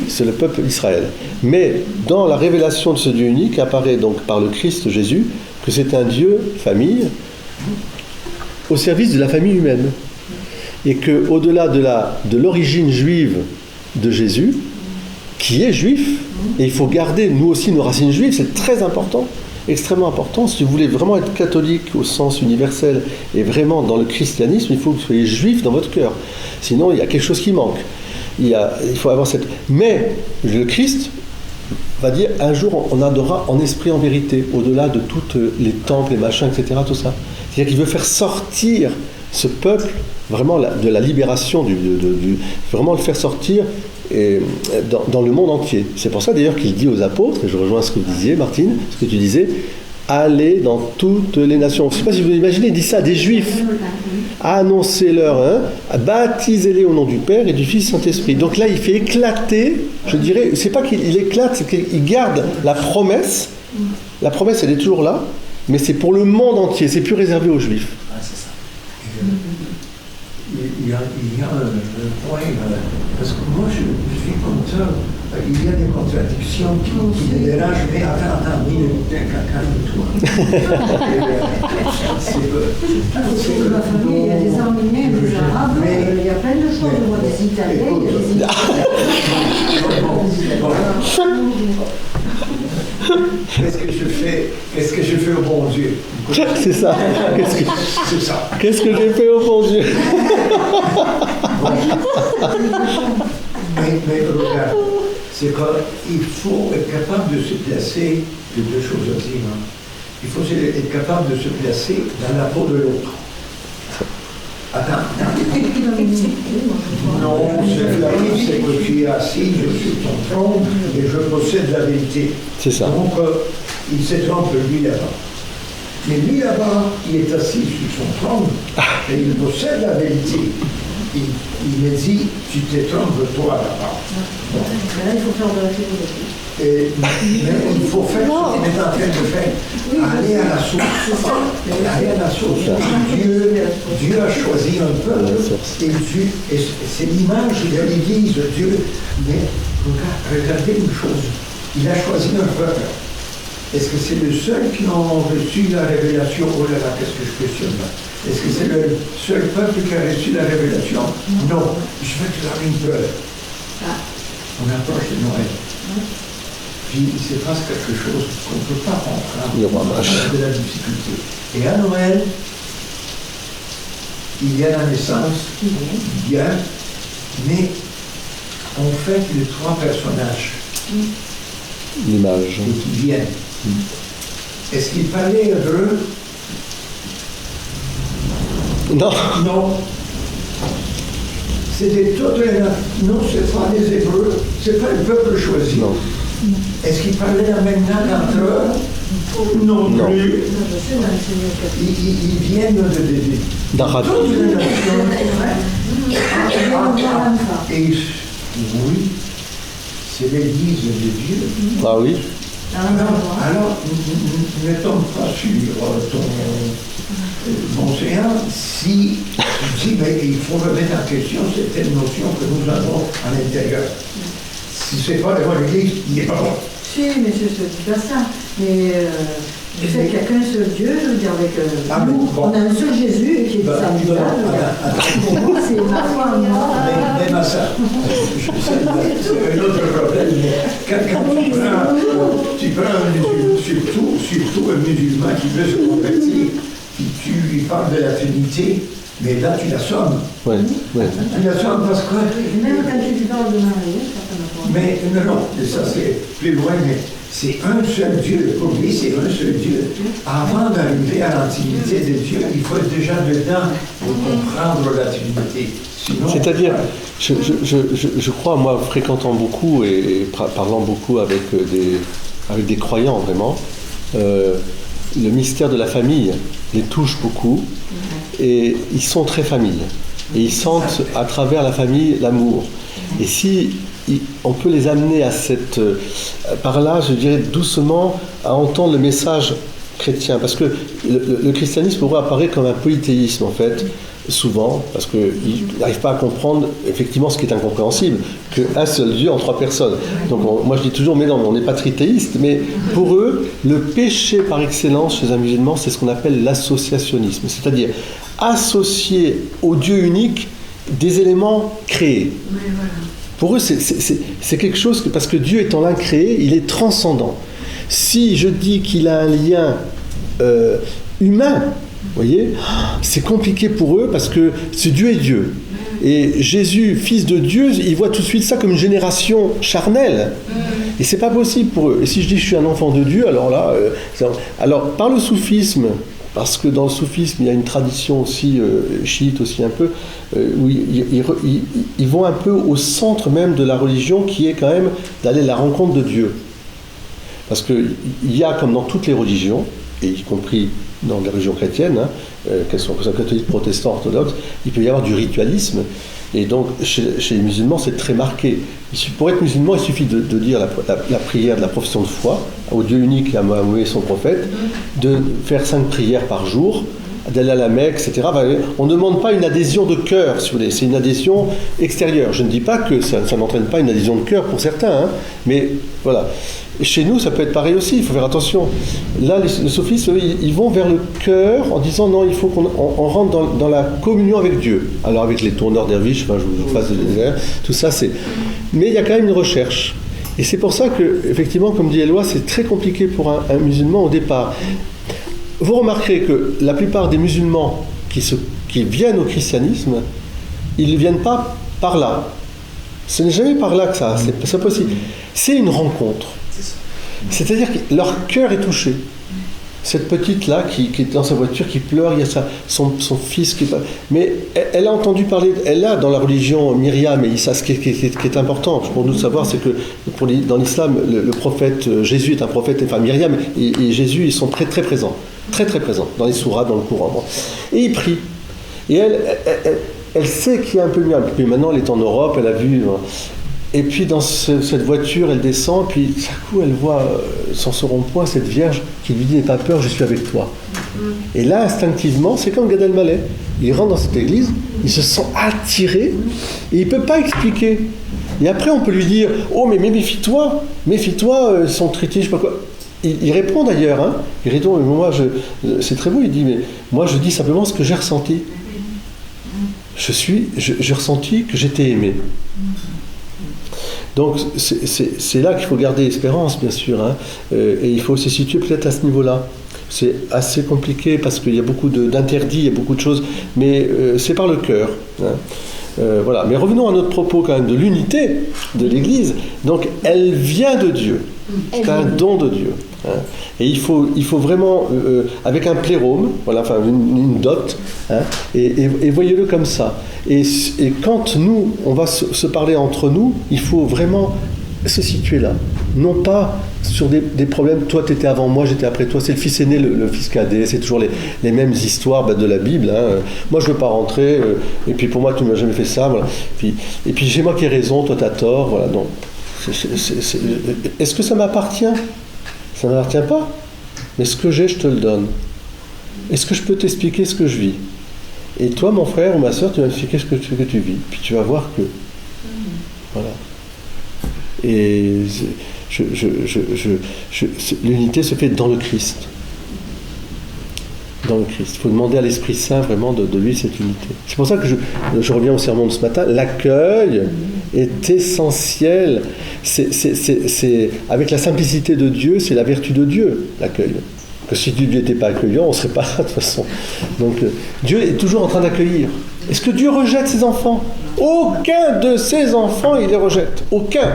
c'est le peuple d'Israël. Mais dans la révélation de ce Dieu unique, apparaît donc par le Christ Jésus que c'est un Dieu famille au service de la famille humaine. Et qu'au-delà de l'origine juive de Jésus, qui est juif, et il faut garder nous aussi nos racines juives, c'est très important, extrêmement important. Si vous voulez vraiment être catholique au sens universel et vraiment dans le christianisme, il faut que vous soyez juif dans votre cœur. Sinon, il y a quelque chose qui manque. Il faut avoir cette... Mais le Christ va dire, un jour, on adorera en esprit, en vérité, au-delà de tous les temples, les machins, etc., tout ça. C'est-à-dire qu'il veut faire sortir ce peuple vraiment de la libération, vraiment le faire sortir dans le monde entier. C'est pour ça d'ailleurs qu'il dit aux apôtres, et je rejoins ce que vous disiez, Martine, ce que tu disais, allez dans toutes les nations. Je ne sais pas si vous imaginez, il dit ça à des Juifs. Annoncez-leur, baptisez-les au nom du Père et du Fils Saint-Esprit. Donc là, il fait éclater, je dirais, c'est pas qu'il éclate, c'est qu'il garde la promesse. La promesse, elle est toujours là, mais c'est pour le monde entier, c'est plus réservé aux Juifs. Ah, c'est ça. Il y a un point, parce que moi je suis content, il y a des contradictions qui me dérangent, mais attends, calme-toi. C'est que ma famille, il y a des Arméniens, des Arabes, il y a plein de choses, moi, des Italiens, il y a des Italiens. Qu'est-ce que je fais au bon Dieu? C'est ça. C'est ça. Qu'est-ce que j'ai fait au bon Dieu? Mais regarde, c'est qu'il faut être capable de se placer, il y a deux choses à dire. Il faut être capable de se placer dans la peau de l'autre. Attends. Non, c'est la vie, c'est que tu es assis sur ton trône et je possède la vérité. C'est ça. Donc, il se trompe lui là-bas. Mais lui là-bas, il est assis sur son trône et il possède la vérité. Il me dit, tu te trompes toi là-bas. Là, il faut faire de la théologie. Mais il faut faire ce qu'on est en train de faire. Aller à la source. Aller à la source. Dieu a choisi un peuple et c'est l'image de l'Église. Dieu. Mais regardez une chose. Il a choisi un peuple. Est-ce que c'est le seul qui a reçu la révélation? Oh là là, qu'est-ce que je questionne là? Est-ce que c'est le seul peuple qui a reçu la révélation? Non. Je veux te donner une preuve. On approche de Noël. Puis il se passe quelque chose qu'on ne peut pas comprendre. Il y a de la difficulté. Et à Noël, il y a la naissance, bien, mais on fait les trois personnages L'image. qui viennent. Est-ce qu'ils parlaient hébreu? Non. Non. C'était toutes les nations. Non, ce n'est pas les Hébreux, ce n'est pas le peuple choisi. Non. Est-ce qu'ils parlaient la même langue entre eux? Non plus. Ils viennent d'Arabie. toutes les nations. Et oui, c'est l'Église de Dieu. Ah oui. Alors, ne tombe pas sur ton monseigneur si tu dis mais il faut remettre en question certaines notions que nous avons à l'intérieur. Si ce n'est pas devant l'Église, il n'est pas bon. Si, mais je ne dis pas ça. Mais je sais qu'il n'y a qu'un seul Dieu, je veux dire, avec nous, on a un seul Jésus qui est descendu là. Pour moi, c'est ma foi en moi. Même à ça, c'est un autre problème. Quand tu prends un musulman, surtout un musulman qui veut se convertir, tu lui parles de la Trinité, mais là tu l'assommes. Ouais. Tu l'assommes parce que. Même quand tu lui parles de Marie, ça ne Mais non, ça c'est plus loin, mais c'est un seul Dieu. Pour lui, c'est un seul Dieu. Avant d'arriver à l'intimité de Dieu, il faut être déjà dedans pour comprendre la Trinité. Sinon, C'est-à-dire, je crois, moi, fréquentant beaucoup et parlant beaucoup avec des croyants, vraiment, le mystère de la famille les touche beaucoup et ils sont très famille. Et ils sentent à travers la famille l'amour. Et si on peut les amener à par là, je dirais doucement, à entendre le message chrétien. Parce que le christianisme pour eux apparaît comme un polythéisme, en fait, souvent, parce qu'ils n'arrivent pas à comprendre effectivement ce qui est incompréhensible, qu'un seul Dieu en trois personnes. Donc moi je dis toujours, mais non, on n'est pas trithéiste, mais pour eux, le péché par excellence chez un musulman, c'est ce qu'on appelle l'associationnisme, c'est-à-dire associer au Dieu unique des éléments créés. Oui, voilà. Pour eux, c'est quelque chose que, parce que Dieu étant l'un créé, il est transcendant. Si je dis qu'il a un lien humain, vous voyez, c'est compliqué pour eux parce que ce Dieu est Dieu. Et Jésus, fils de Dieu, il voit tout de suite ça comme une génération charnelle. Et c'est pas possible pour eux. Et si je dis que je suis un enfant de Dieu, alors là... alors, par le soufisme, parce que dans le soufisme, il y a une tradition aussi, chiite aussi un peu, où ils vont un peu au centre même de la religion, qui est quand même d'aller à la rencontre de Dieu. Parce qu'il y a, comme dans toutes les religions, et y compris dans les religions chrétiennes, qu'elles soient catholiques, protestants, orthodoxes, il peut y avoir du ritualisme. Et donc, chez les musulmans, c'est très marqué. Pour être musulman, il suffit de dire la prière de la profession de foi, au Dieu unique et à Mahomet, son prophète, de faire 5 prières par jour, d'aller à la Mecque, etc. On ne demande pas une adhésion de cœur, si vous voulez, c'est une adhésion extérieure. Je ne dis pas que ça n'entraîne pas une adhésion de cœur pour certains, mais voilà. Et chez nous, ça peut être pareil aussi, il faut faire attention. Là, les sophistes, ils vont vers le cœur en disant non, il faut qu'on rentre dans la communion avec Dieu. Alors avec les tourneurs derviches, enfin, je vous fasse tout ça, c'est... Mais il y a quand même une recherche. Et c'est pour ça que, effectivement, comme dit Éloi, c'est très compliqué pour un musulman au départ. Vous remarquerez que la plupart des musulmans qui viennent au christianisme, ils ne viennent pas par là. Ce n'est jamais par là que ça, c'est possible. C'est une rencontre. C'est-à-dire que leur cœur est touché. Cette petite-là qui est dans sa voiture, qui pleure, il y a son fils qui est... Mais elle a entendu parler, elle a dans la religion Myriam, et ça, ce qui est important pour nous de savoir, c'est que dans l'islam, le prophète Jésus est un prophète, enfin Myriam et Jésus, ils sont très très présents. Très très présents, dans les sourates, dans le Coran. Et il prie. Et elle sait qu'il y a un peu mieux. Puis maintenant, elle est en Europe, elle a vu... Et puis dans cette voiture, elle descend, puis d'un coup, elle voit sur ce rond-point cette Vierge qui lui dit « N'aie pas peur, je suis avec toi ». Et là, instinctivement, c'est comme Gad Elmaleh. Il rentre dans cette église, il se sent attiré, et il ne peut pas expliquer. Et après, on peut lui dire « Oh, mais méfie-toi, son traité, je sais pas quoi ». Il répond d'ailleurs, hein. Il répond, mais moi, c'est très beau, il dit, mais moi je dis simplement ce que j'ai ressenti. J'ai ressenti que j'étais aimé. Donc c'est là qu'il faut garder espérance, bien sûr, hein. Et il faut se situer peut-être à ce niveau-là. c'est assez compliqué parce qu'il y a beaucoup d'interdits, il y a beaucoup de choses, mais c'est par le cœur. Hein. Voilà. Mais revenons à notre propos quand même de l'unité de l'Église. Donc, elle vient de Dieu. C'est un don de Dieu. Hein. Et il faut vraiment, avec un plérôme, voilà, enfin une dot, hein, et voyez-le comme ça. Et quand nous, on va se parler entre nous, il faut vraiment se situer là. Non pas sur des problèmes, toi tu étais avant moi, j'étais après toi, c'est le fils aîné, le fils cadet, c'est toujours les mêmes histoires de la Bible. Hein. Moi je ne veux pas rentrer, et puis pour moi tu ne m'as jamais fait ça. Voilà. Et puis j'ai moi qui ai raison, toi tu as tort. Voilà. Donc, est-ce que ça m'appartient ? Ça ne m'appartient pas. Mais ce que j'ai, je te le donne. Est-ce que je peux t'expliquer ce que je vis ? Et toi, mon frère ou ma soeur, tu vas m'expliquer ce que tu vis. Puis tu vas voir que... Voilà. Et l'unité se fait dans le Christ. Dans le Christ. Il faut demander à l'Esprit Saint vraiment de lui cette unité. C'est pour ça que je reviens au sermon de ce matin. L'accueil est essentiel. C'est avec la simplicité de Dieu, c'est la vertu de Dieu, l'accueil. Que si Dieu n'était pas accueillant, on ne serait pas là de toute façon. Donc Dieu est toujours en train d'accueillir. Est-ce que Dieu rejette ses enfants ? Aucun de ses enfants, il les rejette. Aucun.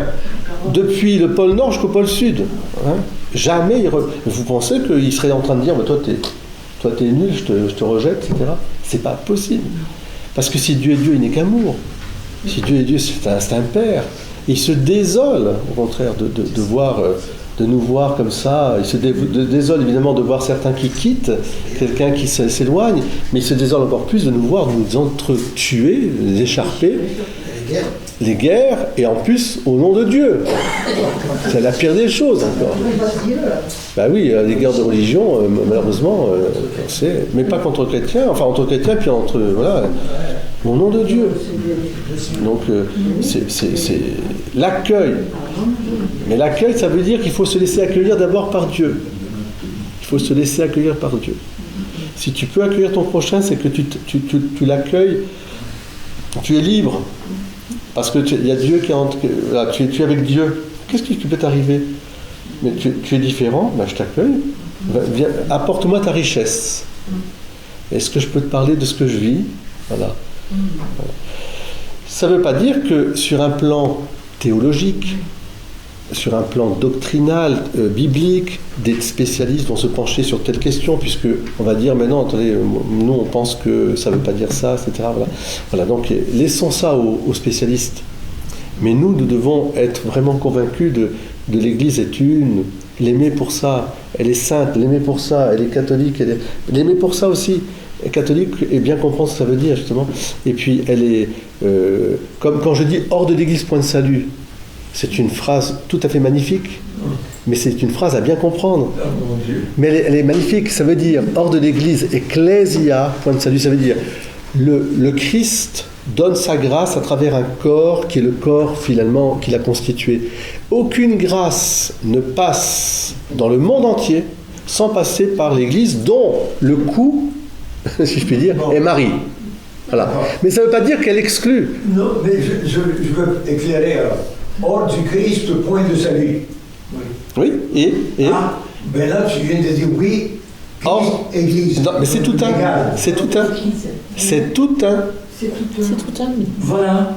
Depuis le pôle Nord jusqu'au pôle Sud. Hein ? Jamais vous pensez qu'il serait en train de dire bah, toi t'es nul, je te rejette, etc. C'est pas possible. Parce que si Dieu est Dieu, il n'est qu'amour. Si Dieu est Dieu, c'est un Père. Il se désole, au contraire, de nous voir comme ça. Il se désole évidemment de voir certains qui quittent, quelqu'un qui s'éloigne, mais il se désole encore plus de nous voir nous entretuer, les écharper, les guerres, et en plus au nom de Dieu. C'est la pire des choses encore. Bah oui, les guerres de religion, malheureusement, mais pas contre chrétiens, enfin entre chrétiens, puis entre, voilà, au nom de Dieu. Donc c'est l'accueil. Mais l'accueil, ça veut dire qu'il faut se laisser accueillir d'abord par Dieu. Il faut se laisser accueillir par Dieu. Si tu peux accueillir ton prochain, c'est que tu l'accueilles, tu es libre. Parce que il y a Dieu qui est là, tu es avec Dieu. Qu'est-ce qui peut t'arriver ? Mais tu es différent, ben je t'accueille. Viens, apporte-moi ta richesse. Est-ce que je peux te parler de ce que je vis ? Voilà. Ça ne veut pas dire que sur un plan théologique, sur un plan doctrinal, biblique, des spécialistes vont se pencher sur telle question, puisque on va dire, mais non, attendez, nous on pense que ça ne veut pas dire ça, etc. Voilà, donc laissons ça aux spécialistes. Mais nous devons être vraiment convaincus de l'Église est une, l'aimer pour ça, elle est sainte, l'aimer pour ça, elle est catholique, l'aimer pour ça aussi. Catholique et bien comprendre ce que ça veut dire justement. Et puis elle est, comme quand je dis hors de l'Église point de salut, c'est une phrase tout à fait magnifique, mais c'est une phrase à bien comprendre. Mais elle est magnifique, ça veut dire hors de l'Église, ecclésia, point de salut, ça veut dire le Christ donne sa grâce à travers un corps qui est le corps finalement qu'il a constitué. Aucune grâce ne passe dans le monde entier sans passer par l'Église dont le cou, si je puis dire, est Marie. Voilà. Mais ça ne veut pas dire qu'elle exclut. Non, mais je veux éclairer alors. Hors du Christ, point de salut. Oui, et ah, ben là, tu viens de dire oui, Christ, hors, Église. Non, mais c'est tout un. C'est tout un. C'est tout un. C'est tout un. Voilà.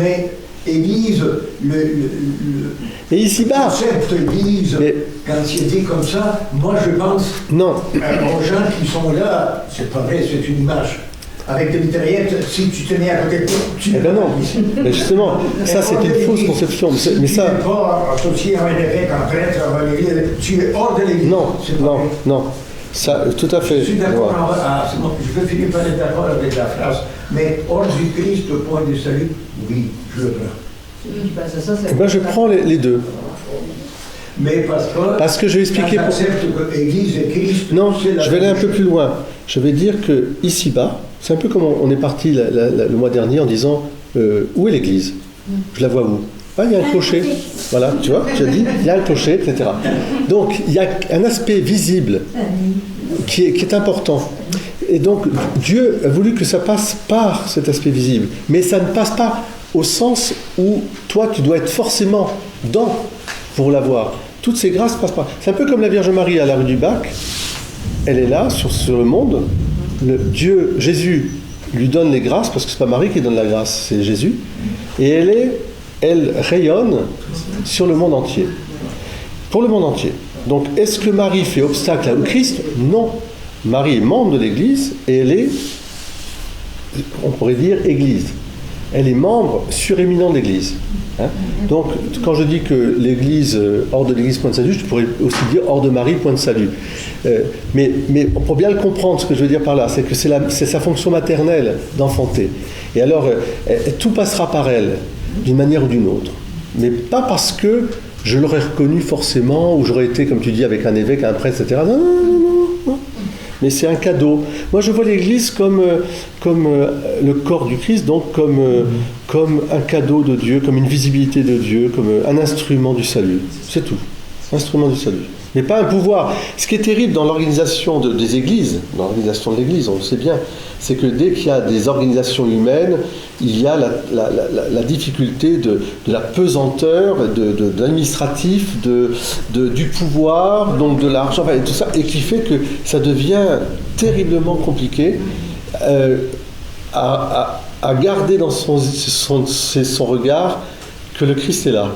Mais Église, et ici-bas. Concept Église, mais, quand c'est dit comme ça, moi je pense non. Aux gens qui sont là, c'est pas vrai, c'est une image. Avec des mitraillettes, si tu te mets à côté de toi, tu... Eh ben non, mais justement, ça c'est une fausse conception. Mais ça... Tu n'es pas associé à un évêque, un prêtre, à l'église, tu es hors de l'église. Non. Ça, tout à fait. Je suis d'accord, je vais finir par être d'accord avec la phrase, mais hors du Christ, point de salut, oui, je le prends. Eh ben je prends les deux. Mais parce que je vais expliquer. Quand j'accepte que l'Église et Christ. Non, je vais aller un peu plus loin. Je vais dire que ici-bas, c'est un peu comme on est parti le mois dernier en disant où est l'Église ? Je la vois où ? Ah, il y a un clocher. Voilà, tu vois, tu as dit, il y a un clocher, etc. Donc, il y a un aspect visible qui est important. Et donc, Dieu a voulu que ça passe par cet aspect visible. Mais ça ne passe pas au sens où toi, tu dois être forcément dans pour l'avoir. Toutes ces grâces passent par. C'est un peu comme la Vierge Marie à la rue du Bac. elle est là sur le monde. Jésus lui donne les grâces, parce que c'est pas Marie qui donne la grâce, c'est Jésus. Et elle rayonne sur le monde entier. Pour le monde entier. Donc, est-ce que Marie fait obstacle au Christ? Non. Marie est membre de l'Église et elle est, on pourrait dire, Église. Elle est membre suréminent de l'Église. Hein? Donc, quand je dis que l'Église, hors de l'Église, point de salut, je pourrais aussi dire hors de Marie, point de salut. Mais pour bien le comprendre, ce que je veux dire par là, c'est que c'est sa fonction maternelle d'enfanter. Et alors, tout passera par elle, d'une manière ou d'une autre. Mais pas parce que je l'aurais reconnu forcément, ou j'aurais été, comme tu dis, avec un évêque, un prêtre, etc. Non. Mais c'est un cadeau. Moi, je vois l'Église comme le corps du Christ, donc comme un cadeau de Dieu, comme une visibilité de Dieu, comme un instrument du salut. C'est tout. Instrument du salut. Mais pas un pouvoir. Ce qui est terrible dans l'organisation des églises, dans l'organisation de l'Église, on le sait bien, c'est que dès qu'il y a des organisations humaines, il y a la difficulté de la pesanteur, de l'administratif, du pouvoir, donc de l'argent, enfin, et tout ça, et qui fait que ça devient terriblement compliqué à garder dans son regard que le Christ est là.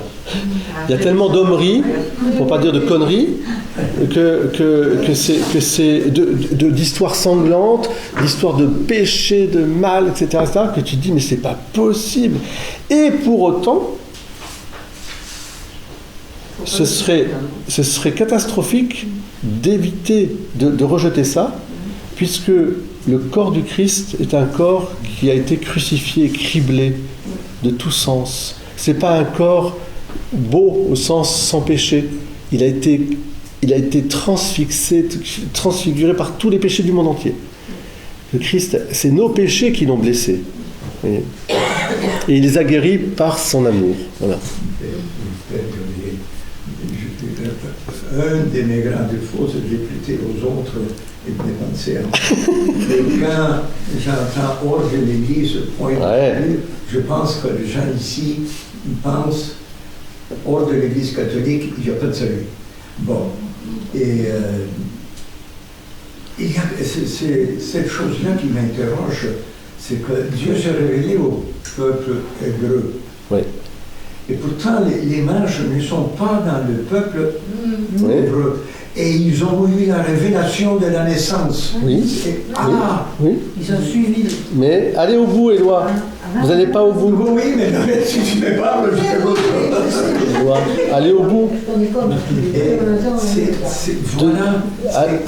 Il y a tellement d'hommeries, pour pas dire de conneries, que c'est d'histoires sanglantes, d'histoires de péché, de mal, etc., que tu te dis mais c'est pas possible. Et pour autant, ce serait catastrophique d'éviter de rejeter ça, puisque le corps du Christ est un corps qui a été crucifié, criblé de tout sens. C'est pas un corps beau au sens sans péché. Il a été transfiguré par tous les péchés du monde entier. Le Christ, c'est nos péchés qui l'ont blessé. Et il les a guéris par son amour. Voilà. Un de mes grands défauts, c'est de prêter aux autres et de les penser à moi. Et quand j'entends hors de l'Église, je pense que les gens ici pensent hors de l'Église catholique, il n'y a pas de salut. Bon. Et il y a cette chose-là qui m'interroge, c'est que Dieu s'est révélé au peuple hébreu. Oui. Et pourtant, les mages ne sont pas dans le peuple hébreu. Et ils ont eu la révélation de la naissance. Oui. Oui. Ils ont suivi. Mais allez au bout, Éloi. Vous n'allez pas au bout. Oui, mais non, si tu me parles, je te vois. Éloi, allez au bout. Voilà,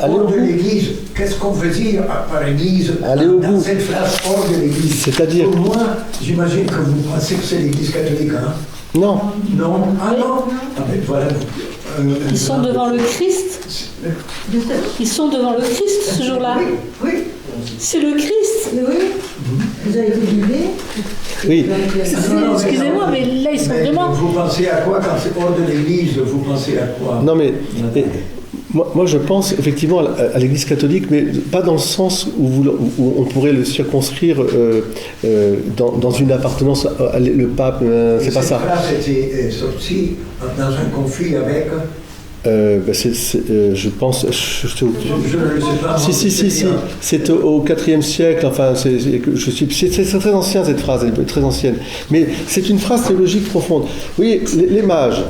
hors de l'Église. Qu'est-ce qu'on veut dire par Église dans cette phrase hors de l'Église? C'est-à-dire... Pour moi, j'imagine que vous pensez que c'est l'Église catholique, hein? Non. Non. Ah non. Ah, mais voilà. Ils sont devant le Christ. Ils sont devant le Christ ce jour-là. Oui. C'est le Christ. Oui. Vous avez été guidés. Oui. Excusez-moi, mais là ils sont vraiment. Vous pensez à quoi quand c'est hors de l'Église? Vous pensez à quoi? Non mais moi je pense effectivement à l'Église catholique, mais pas dans le sens où on pourrait le circonscrire dans une appartenance le pape. C'est pas ça. Cette phrase était sortie dans un conflit avec. Je pense. Je ne sais pas. Si. C'est au IVe siècle. Enfin, c'est très ancien cette phrase. Elle est très ancienne. Mais c'est une phrase théologique profonde. Oui, les mages.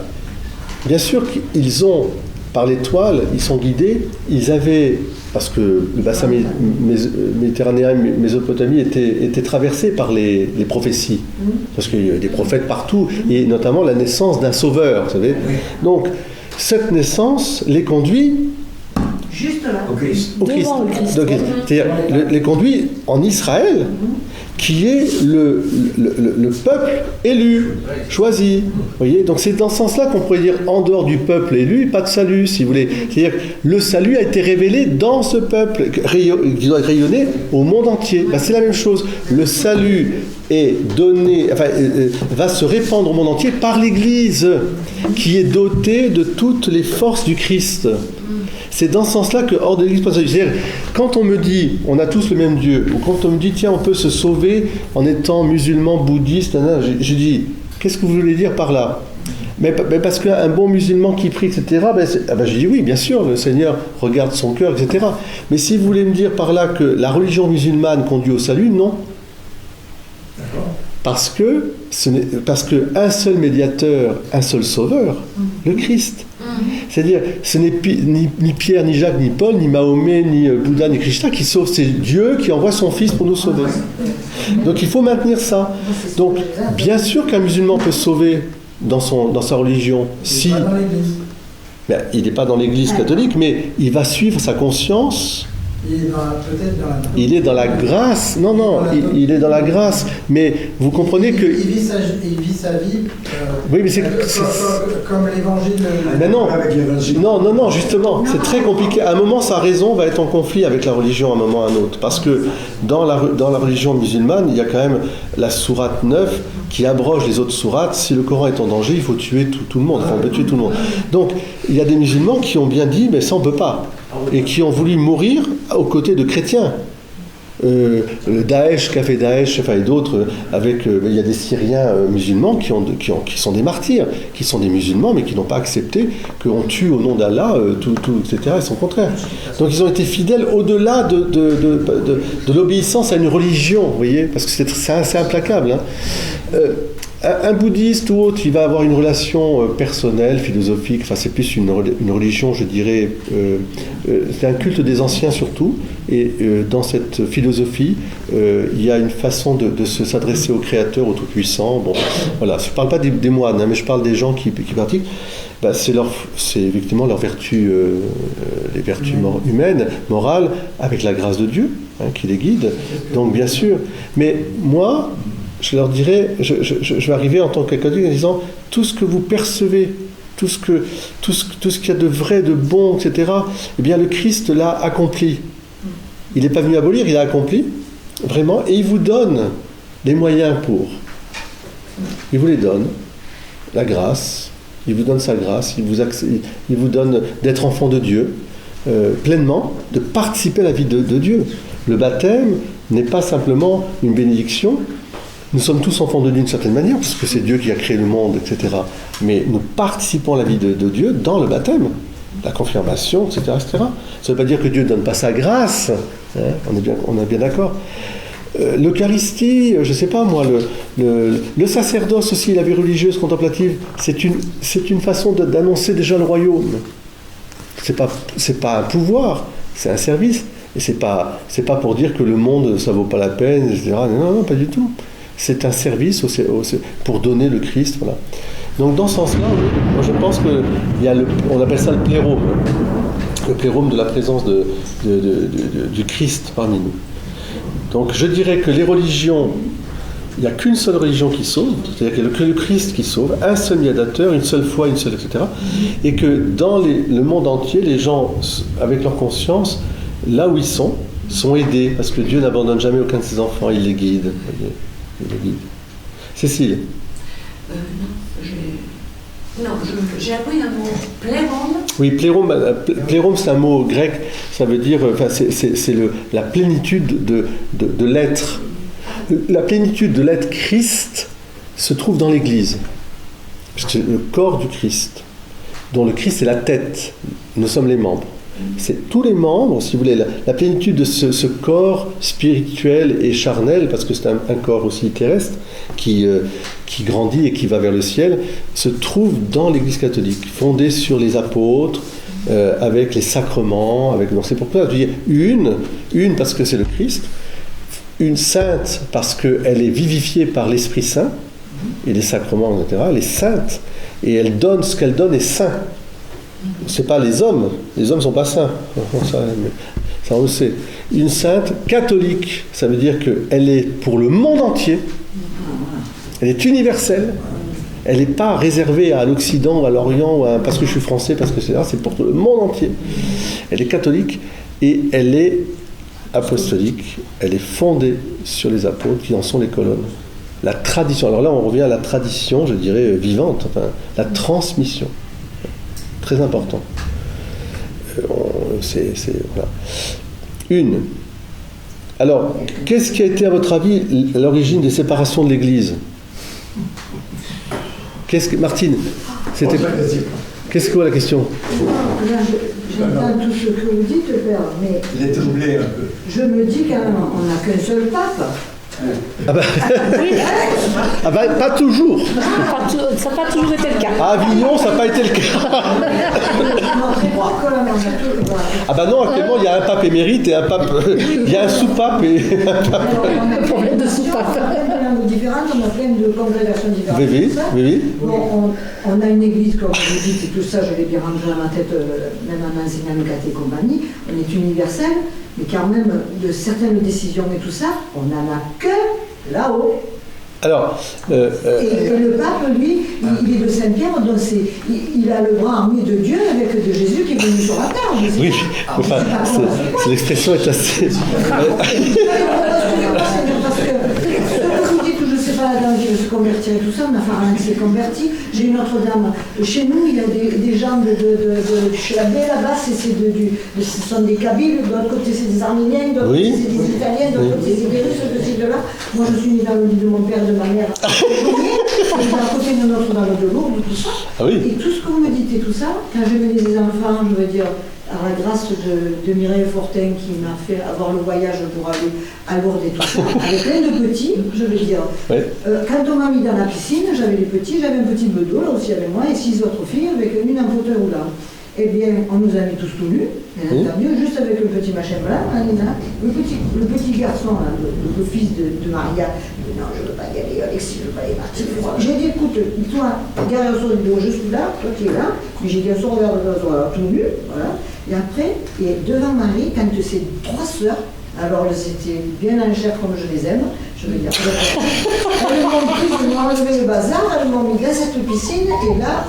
Bien sûr qu'ils ont, par l'étoile, ils sont guidés. Ils avaient, parce que le bassin méditerranéen, Mésopotamie était traversé par les prophéties. Parce qu'il y a des prophètes partout, et notamment la naissance d'un sauveur, vous savez. Donc, cette naissance les conduit juste là. Au Christ. C'est-à-dire les conduit en Israël, qui est le peuple élu, choisi. Vous voyez, donc c'est dans ce sens-là qu'on pourrait dire en dehors du peuple élu, pas de salut, si vous voulez. C'est-à-dire que le salut a été révélé dans ce peuple, qui doit rayonner au monde entier. Ben, c'est la même chose. Le salut est donné, va se répandre au monde entier par l'Église, qui est dotée de toutes les forces du Christ. C'est dans ce sens-là que hors de l'Église, c'est-à-dire quand on me dit on a tous le même Dieu, ou quand on me dit tiens on peut se sauver en étant musulman, bouddhiste, je dis qu'est-ce que vous voulez dire par là? Mais parce qu'un bon musulman qui prie, etc., je dis oui, bien sûr, le Seigneur regarde son cœur, etc. Mais si vous voulez me dire par là que la religion musulmane conduit au salut, non. D'accord. Parce que un seul médiateur, un seul sauveur, le Christ. C'est-à-dire, ce n'est ni Pierre, ni Jacques, ni Paul, ni Mahomet, ni Bouddha, ni Krishna qui sauve, c'est Dieu qui envoie son Fils pour nous sauver. Donc il faut maintenir ça. Donc bien sûr qu'un musulman peut sauver dans sa religion, si il n'est pas dans l'Église catholique, mais il va suivre sa conscience. Il est dans la grâce. Non, il est dans la grâce. Mais vous comprenez que... Il vit sa vie oui, mais c'est comme l'évangile. Mais non, justement, c'est très compliqué. À un moment, sa raison va être en conflit avec la religion, à un moment ou à un autre. Parce que dans la religion musulmane, il y a quand même la sourate 9 qui abroge les autres sourates. Si le Coran est en danger, il faut tuer tout le monde. Enfin, on peut tuer tout le monde. Donc, il y a des musulmans qui ont bien dit, mais ça, on ne peut pas. Et qui ont voulu mourir aux côtés de chrétiens. Le Daesh, qu'a fait Daesh, et d'autres, il y a des Syriens musulmans qui sont des martyrs, qui sont des musulmans, mais qui n'ont pas accepté qu'on tue au nom d'Allah, etc. Ils sont contraires. Donc ils ont été fidèles au-delà de l'obéissance à une religion, vous voyez, parce que c'est assez implacable. Hein. Un bouddhiste ou autre, il va avoir une relation personnelle, philosophique, enfin c'est plus une religion, je dirais, c'est un culte des anciens surtout, et dans cette philosophie, il y a une façon de s'adresser au Créateur, au Tout-Puissant. Bon, voilà, je ne parle pas des moines, hein, mais je parle des gens qui pratiquent. C'est effectivement leurs vertus, les vertus humaines, morales, avec la grâce de Dieu, hein, qui les guide. Donc bien sûr, mais moi, je leur dirais, je vais arriver en tant que catholique en disant, tout ce que vous percevez, tout ce qu'il y a de vrai, de bon, etc., eh bien le Christ l'a accompli. Il n'est pas venu abolir, il a accompli, vraiment, et il vous donne les moyens pour. Il vous les donne, la grâce, il vous donne sa grâce, il vous donne d'être enfant de Dieu, pleinement, de participer à la vie de Dieu. Le baptême n'est pas simplement une bénédiction. Nous sommes tous enfants de Dieu d'une certaine manière, parce que c'est Dieu qui a créé le monde, etc. Mais nous participons à la vie de Dieu dans le baptême, la confirmation, etc. etc. Ça ne veut pas dire que Dieu ne donne pas sa grâce, hein, on est bien d'accord. L'Eucharistie, je ne sais pas moi, le sacerdoce aussi, la vie religieuse contemplative, c'est une façon d'annoncer déjà le royaume. C'est pas un pouvoir, c'est un service. Et c'est pas pour dire que le monde, ça vaut pas la peine, etc. Non, pas du tout. C'est un service pour donner le Christ, voilà. Donc dans ce sens-là, moi je pense on appelle ça le plérome. Le plérome de la présence du Christ parmi nous. Donc je dirais que les religions, il n'y a qu'une seule religion qui sauve, c'est-à-dire que le Christ qui sauve, un seul médiateur, une seule foi, etc. Et que dans le monde entier, les gens, avec leur conscience, là où ils sont aidés, parce que Dieu n'abandonne jamais aucun de ses enfants, il les guide. Il les guide. Cécile. J'ai appris un mot, plérome. Oui, plérome, c'est un mot grec, ça veut dire, c'est la plénitude de l'être. La plénitude de l'être Christ se trouve dans l'Église. C'est le corps du Christ, dont le Christ est la tête. Nous sommes les membres. C'est tous les membres, si vous voulez, la plénitude de ce corps spirituel et charnel, parce que c'est un corps aussi terrestre, qui grandit et qui va vers le ciel, se trouve dans l'Église catholique, fondée sur les apôtres, avec les sacrements, donc c'est pourquoi je dis une parce que c'est le Christ, une sainte parce qu'elle est vivifiée par l'Esprit Saint, et les sacrements, etc., elle est sainte, et elle donne, ce qu'elle donne est saint. C'est pas les hommes sont pas saints, ça on le sait. Une sainte catholique, ça veut dire qu'elle est pour le monde entier, elle est universelle, elle n'est pas réservée à l'Occident, à l'Orient, parce que je suis français, parce que c'est pour le monde entier. Elle est catholique et elle est apostolique, elle est fondée sur les apôtres qui en sont les colonnes. La tradition, alors là on revient à la tradition, je dirais vivante, enfin la transmission. Très important. Voilà. Alors, qu'est-ce qui a été, à votre avis, l'origine des séparations de l'Église ? Martine, C'était pas... Qu'est-ce que la question? Là, j'entends tout ce que vous dites, Père, mais Il est troublé un peu. je me dis qu'on n'a qu'un seul pape. Ah bah, Oui, ah bah, pas toujours. ça n'a pas toujours été le cas. À Avignon, ça n'a pas été le cas. Ah bah non, actuellement, il y a un pape émérite et un pape... Il y a un sous-pape et un pape... Le problème de soupape. On a plein de langues différentes, on a plein de congrégations différentes. Oui, tout ça. oui. Bon, on a une église, comme vous dites, et tout ça, je l'ai bien rentré dans ma tête, même en enseignant le caté et compagnie. On est universel, mais quand même, de certaines décisions et tout ça, on n'en a que là-haut. Alors... Et le pape, lui, il est de Saint-Pierre, donc il a le bras armé de Dieu avec de Jésus qui est venu sur la terre. Oui, enfin, l'expression est assez... Parce que ce que vous dites, je ne sais pas, la dame qui veut se convertir et tout ça, ma femme s'est convertie. J'ai une autre dame. Chez nous, il y a des gens chez la baie là-bas, ce sont des Kabyles, de l'autre côté c'est des Arméniens, de l'autre côté c'est des Italiens, de l'autre côté c'est des Russes, de ci, de là. Moi je suis née dans le lit de mon père et de ma mère. Et d'un côté de notre dans le de Lourdes, tout ça. Ah oui. Et tout ce que vous me dites et tout ça, quand je menais des enfants, je veux dire, à la grâce de Mireille Fortin qui m'a fait avoir le voyage pour aller à Lourdes et tout ça, avec plein de petits, je veux dire. Ouais. Quand on m'a mis dans la piscine, j'avais les petits, j'avais un petit bedeau là aussi avec moi et 6 autres filles avec une en fauteuil roulant. Eh bien, on nous a mis tous tout nus, bien entendu, juste avec le petit machin blanc, le petit garçon, là, le fils de Maria, non, je ne veux pas y aller, Alexis, je ne veux pas y partir. J'ai dit, écoute, toi, regarde sur le dos, je suis là, toi qui es là, mais j'ai dit, on regarde tout nu, voilà. Et après, et devant Marie, quand c'est 3 sœurs, alors elles étaient bien en chair comme je les aime, je veux dire. Elles m'ont pris, elles m'ont enlevé le bazar, elles m'ont mis dans cette piscine, et là,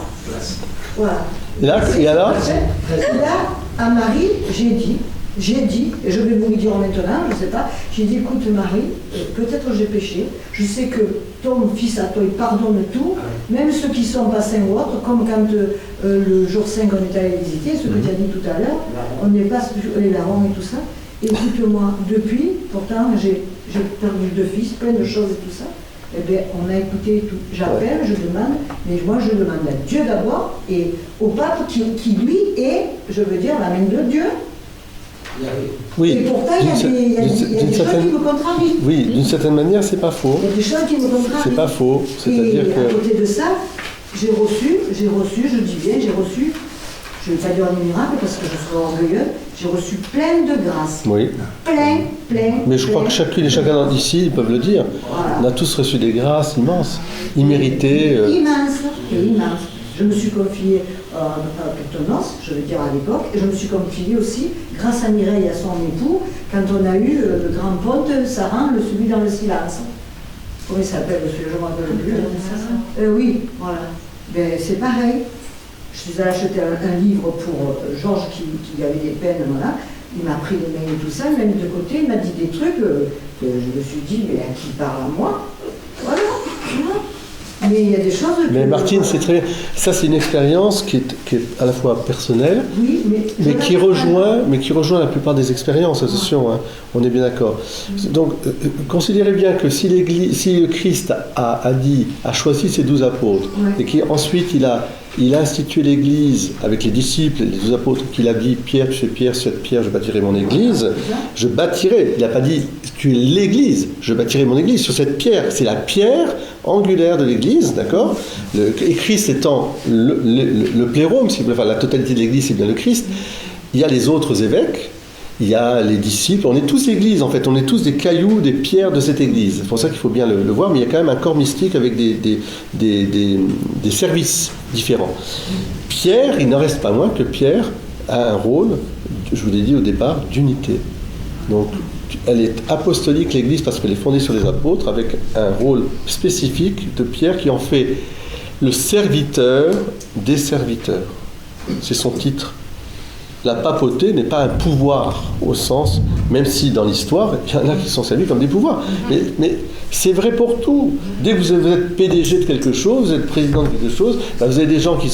voilà. Là, et alors? Là, à Marie, j'ai dit, et je vais vous le dire maintenant, je ne sais pas, j'ai dit, écoute Marie, peut-être j'ai péché, je sais que ton fils à toi, il pardonne tout, même ceux qui ne sont pas saints ou autres, comme quand le jour 5 on est allé visiter, ce que tu as dit tout à l'heure, on n'est pas les larrons et tout ça. Écoute-moi, depuis, pourtant j'ai perdu 2 fils, plein de choses et tout ça. Eh bien, on a écouté tout. J'appelle, je demande, mais moi je demande à Dieu d'abord et au pape qui lui est, je veux dire, la main de Dieu. Oui. Et pourtant, il y a des choses qui me contrarient. Oui, d'une certaine manière, c'est pas faux. Il y a des choses qui me contrarient. C'est pas faux. C'est-à-dire et que... à côté de ça, j'ai reçu, je dis bien, j'ai reçu, je ne vais pas dire un miracle parce que je serai orgueilleux, j'ai reçu plein de grâces. Oui. Plein. Mais je crois que chacune et chacun d'ici, ils peuvent le dire. Voilà. On a tous reçu des grâces immenses, imméritées. Immenses. Je me suis confiée à Pétonos, je veux dire à l'époque, et je me suis confiée aussi, grâce à Mireille et à son époux, quand on a eu le grand ponte, Saran, celui dans le silence. Comment il s'appelle, celui-là, je ne me rappelle plus. Oui, voilà. Ben, c'est pareil. Je suis allée acheter un livre pour Georges qui avait des peines, voilà. Il m'a pris les mains et tout ça, il m'a mis de côté, il m'a dit des trucs que je me suis dit, mais à qui parle à moi? Voilà. Mais il y a des choses... Mais Martine, c'est très... Ça, c'est une expérience qui est à la fois personnelle, oui, mais qui rejoint la plupart des expériences, attention, hein, on est bien d'accord. Donc, considérez bien que si le Christ a choisi ses 12 apôtres, et qu'ensuite il a institué l'Église avec les disciples, les 12 apôtres, qu'il a dit, Pierre, tu es Pierre, sur cette pierre, je bâtirai mon Église, je bâtirai, il n'a pas dit, tu es l'Église, je bâtirai mon Église sur cette pierre, c'est la pierre angulaire de l'Église, d'accord? Et Christ étant le plérome, enfin la totalité de l'Église, c'est bien le Christ. Il y a les autres évêques, il y a les disciples, on est tous l'Église en fait, on est tous des cailloux, des pierres de cette Église. C'est pour ça qu'il faut bien le voir, mais il y a quand même un corps mystique avec des services différents. Pierre, il n'en reste pas moins que Pierre a un rôle, je vous l'ai dit au départ, d'unité. Donc, elle est apostolique, l'Église, parce qu'elle est fondée sur les apôtres, avec un rôle spécifique de Pierre qui en fait le serviteur des serviteurs. C'est son titre. La papauté n'est pas un pouvoir au sens, même si dans l'histoire, il y en a qui sont servis comme des pouvoirs. Mais c'est vrai pour tout. Dès que vous êtes PDG de quelque chose, vous êtes président de quelque chose, ben vous avez des gens qui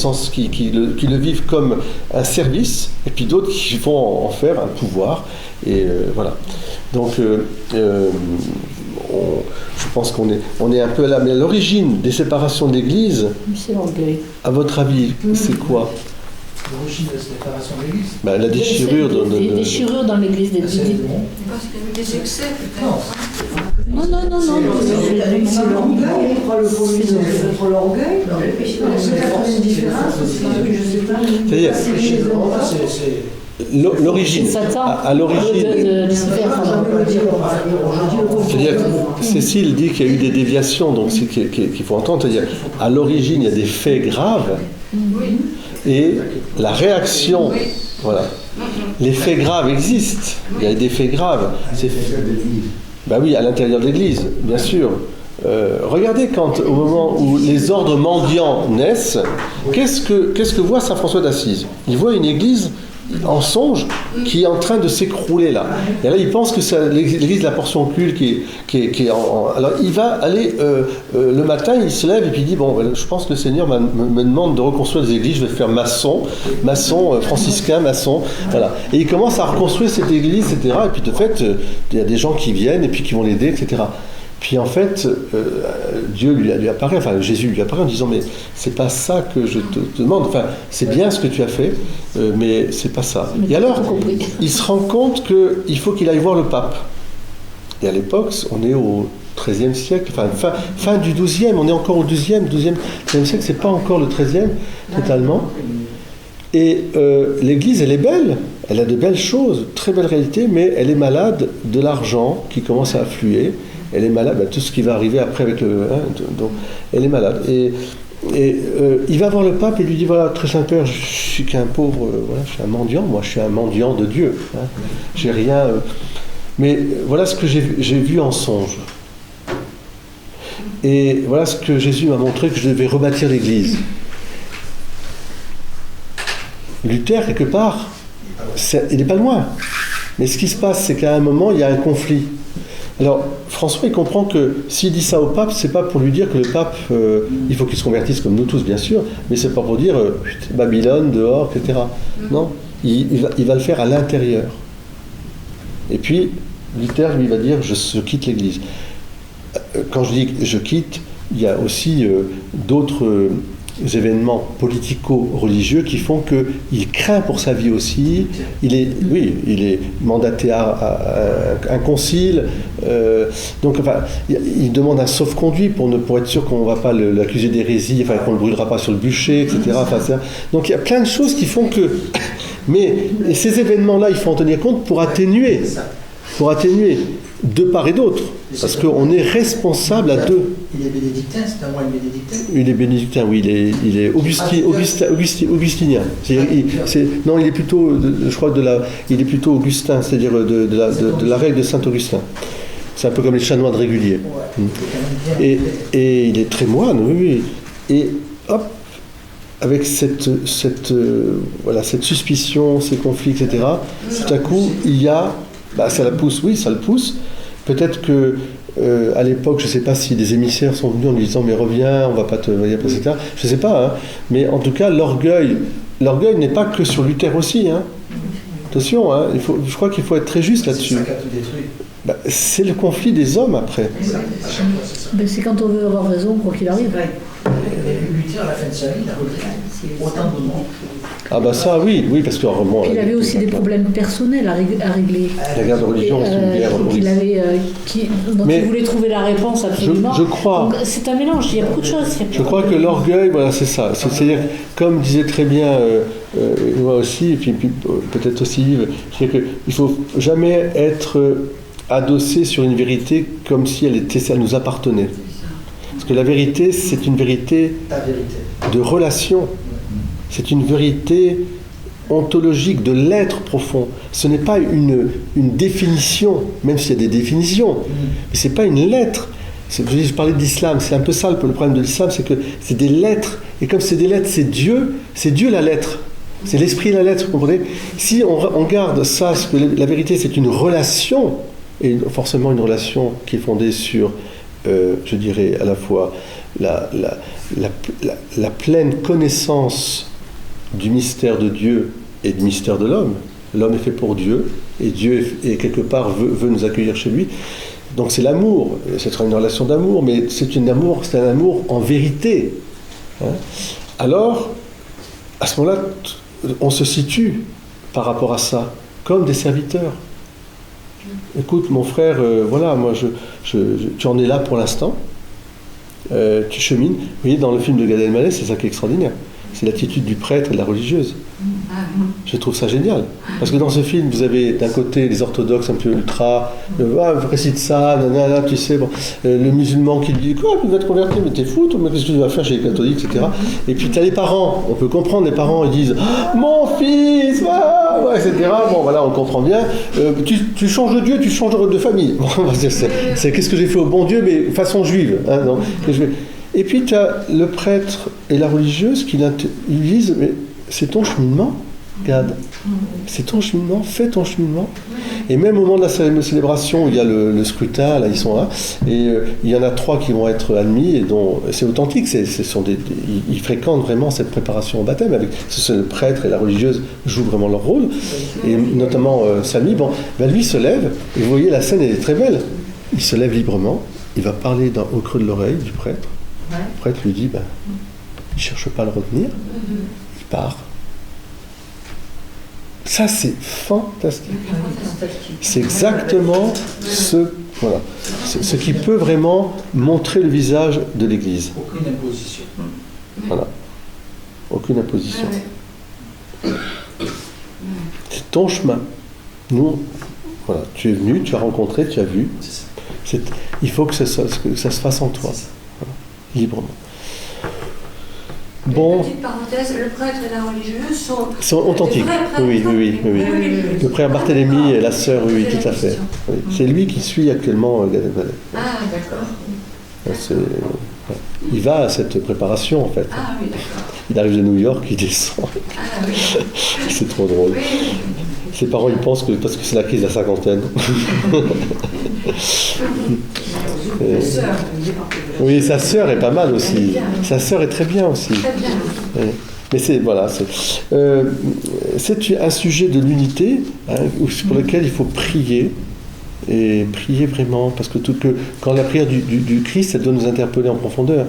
le vivent comme un service, et puis d'autres qui vont en faire un pouvoir. Et voilà. Donc, je pense qu'on est un peu là, mais à l'origine des séparations d'Église, C'est l'orgueil. à votre avis, c'est quoi? L'origine de la séparation de l'Église. La déchirure Des déchirures dans l'Église. Parce qu'il y a eu des excès, peut-être. Non. C'est l'orgueil, il prend le premier contre l'orgueil. C'est une différence aussi, je ne sais pas. C'est-à-dire, l'origine, C'est Satan. à l'origine, de Lucifer, pardon. c'est-à-dire, Cécile dit qu'il y a eu des déviations, donc c'est qu'il faut entendre, c'est-à-dire, à l'origine, il y a des faits graves, et la réaction, voilà. Les faits graves existent, il y a des faits graves. Ben oui, à l'intérieur de l'Église, bien sûr. Regardez au moment où les ordres mendiants naissent, qu'est-ce que voit saint François d'Assise? Il voit une Église en songe qui est en train de s'écrouler là. Et là, il pense que c'est l'Église de la portion occulte qui est Alors, il va aller le matin, il se lève et puis il dit bon, je pense que le Seigneur me demande de reconstruire des églises. Je vais faire maçon, franciscain, maçon, voilà. Et il commence à reconstruire cette église, etc. Et puis de fait, il y a des gens qui viennent et puis qui vont l'aider, etc. Puis en fait, Dieu lui apparaît, enfin Jésus lui apparaît en disant mais c'est pas ça que je te demande, enfin c'est bien ce que tu as fait, mais c'est pas ça. Et alors, il se rend compte qu'il faut qu'il aille voir le pape. Et à l'époque, on est au XIIIe siècle, enfin fin du XIIe, on est encore au XIIe siècle, c'est pas encore le XIIIe totalement. Et l'Église, elle est belle, elle a de belles choses, très belles réalités, mais elle est malade de l'argent qui commence à affluer. Elle est malade, tout ce qui va arriver après avec le... donc, elle est malade. Et il va voir le pape et lui dit, voilà, très Saint-Père, je suis qu'un pauvre, voilà, je suis un mendiant, moi je suis un mendiant de Dieu. J'ai rien... mais voilà ce que j'ai vu en songe. Et voilà ce que Jésus m'a montré, que je devais rebâtir l'Église. Luther, quelque part, il n'est pas loin. Mais ce qui se passe, c'est qu'à un moment, il y a un conflit. Alors, François, il comprend que s'il dit ça au pape, c'est pas pour lui dire que le pape, il faut qu'il se convertisse comme nous tous, bien sûr, mais c'est pas pour dire Babylone, dehors, etc. Non, il va le faire à l'intérieur. Et puis, Luther, lui, va dire je quitte l'Église. Quand je dis je quitte, il y a aussi d'autres événements politico-religieux qui font qu'il craint pour sa vie aussi. Il est mandaté à un concile. Donc, enfin, il demande un sauf-conduit pour être sûr qu'on ne va pas l'accuser d'hérésie, enfin, qu'on ne le brûlera pas sur le bûcher, etc. Enfin, donc, il y a plein de choses qui font que... Mais ces événements-là, il faut en tenir compte pour atténuer de part et d'autre. Parce qu'on est responsable à deux. Il est bénédictin, c'est un moine bénédictin. Il est bénédictin, oui, il est augustinien. Non, il est plutôt, je crois, il est plutôt augustin, c'est-à-dire de la règle de Saint-Augustin. C'est un peu comme les chanoines réguliers. Ouais. Et il est très moine, oui. Et hop, avec cette suspicion, ces conflits, etc., tout à coup, il y a... ça le pousse. Peut-être que à l'époque, je ne sais pas si des émissaires sont venus en lui disant mais reviens, on ne va pas te... etc. Je ne sais pas, hein. Mais en tout cas, l'orgueil n'est pas que sur Luther aussi. Hein. Attention, hein, je crois qu'il faut être très juste là-dessus. C'est le conflit des hommes après. C'est quand on veut avoir raison, quoi qu'il arrive. Luther, à la fin de sa vie, il a regretté autant de monde. Ah bah ça, oui, parce que... Bon, il avait aussi des problèmes personnels à régler. La guerre de religion, c'est une guerre... dont il voulait trouver la réponse absolument. Je crois. Donc, c'est un mélange, il y a beaucoup de choses. Je crois que l'orgueil, voilà, c'est ça. C'est-à-dire, comme disait très bien moi aussi, et puis peut-être aussi Yves, c'est qu'il ne faut jamais être adossé sur une vérité comme si elle nous appartenait. Parce que la vérité, c'est une vérité de relation. C'est une vérité ontologique, de l'être profond. Ce n'est pas une définition, même s'il y a des définitions, mais ce n'est pas une lettre. Je parlais de l'islam, c'est un peu ça le problème de l'islam, c'est que c'est des lettres. Et comme c'est des lettres, c'est Dieu la lettre. C'est l'esprit la lettre, vous comprenez ? Si on garde ça, que la vérité c'est une relation, et forcément une relation qui est fondée sur, je dirais, à la fois la pleine connaissance du mystère de Dieu et du mystère de l'homme. L'homme est fait pour Dieu, et Dieu, quelque part, veut nous accueillir chez lui. Donc c'est l'amour, ce sera une relation d'amour, mais c'est un amour en vérité. Hein. Alors, à ce moment-là, on se situe par rapport à ça, comme des serviteurs. Écoute, mon frère, voilà, moi, tu en es là pour l'instant, tu chemines. Vous voyez, dans le film de Gad Elmaleh, c'est ça qui est extraordinaire. C'est l'attitude du prêtre et de la religieuse. Je trouve ça génial. Parce que dans ce film, vous avez d'un côté les orthodoxes un peu ultra, récite ça, nanana, tu sais, bon, le musulman qui dit quoi, tu vas te convertir, mais t'es fou, toi, mais qu'est-ce que tu vas faire chez les catholiques, etc. Et puis tu as les parents, on peut comprendre, les parents ils disent mon fils, etc. Bon voilà, on comprend bien. Tu changes de Dieu, tu changes de famille. Bon, c'est qu'est-ce que j'ai fait au bon Dieu, mais façon juive. Hein, non, et puis tu as le prêtre et la religieuse qui ils disent mais c'est ton cheminement, Gad. C'est ton cheminement, fais ton cheminement. Et même au moment de la célébration, où il y a le scrutin, là, ils sont là, et il y en a 3 qui vont être admis, et dont c'est authentique, ils fréquentent vraiment cette préparation au baptême, le prêtre et la religieuse jouent vraiment leur rôle, et notamment Samy, lui se lève, et vous voyez, la scène elle est très belle. Il se lève librement, il va parler au creux de l'oreille du prêtre. Le prêtre lui dit, il ne cherche pas à le retenir, il part. Ça, c'est fantastique. C'est exactement ce qui peut vraiment montrer le visage de l'Église. Aucune imposition. Voilà. Aucune imposition. C'est ton chemin. Nous, voilà, tu es venu, tu as rencontré, tu as vu. Il faut que ça se fasse en toi. Voilà. Librement. Bon. Petite parenthèse, le prêtre et la religieuse sont authentiques. Oui. Le frère Barthélemy et la sœur, oui, tout à fait. Oui. C'est lui qui suit actuellement Gad Elmaleh. Ah, d'accord. Il va à cette préparation, en fait. Ah, oui, d'accord. Il arrive de New York, il descend. Ah, oui. C'est trop drôle. Oui. Ses parents, ils pensent que parce que c'est la crise de la cinquantaine. Oui, sa sœur est pas mal aussi. Sa sœur est très bien aussi. Très bien. Oui. Mais c'est un sujet de l'unité pour lequel il faut prier. Et prier vraiment, parce que quand la prière du Christ, elle doit nous interpeller en profondeur.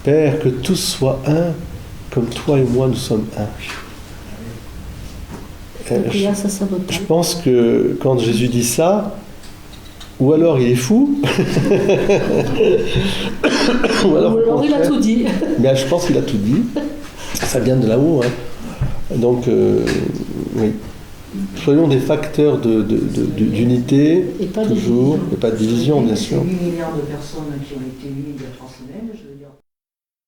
Père, que tous soient un, comme toi et moi nous sommes un. Je pense que quand Jésus dit ça, ou alors il est fou, ou alors il a tout dit. Mais je pense qu'il a tout dit. Ça vient de là-haut. Hein. Donc, oui. Soyons des facteurs d'unité, et pas de division, bien sûr. 8 milliards de personnes qui ont été élues il y a 3 semaines, je veux dire.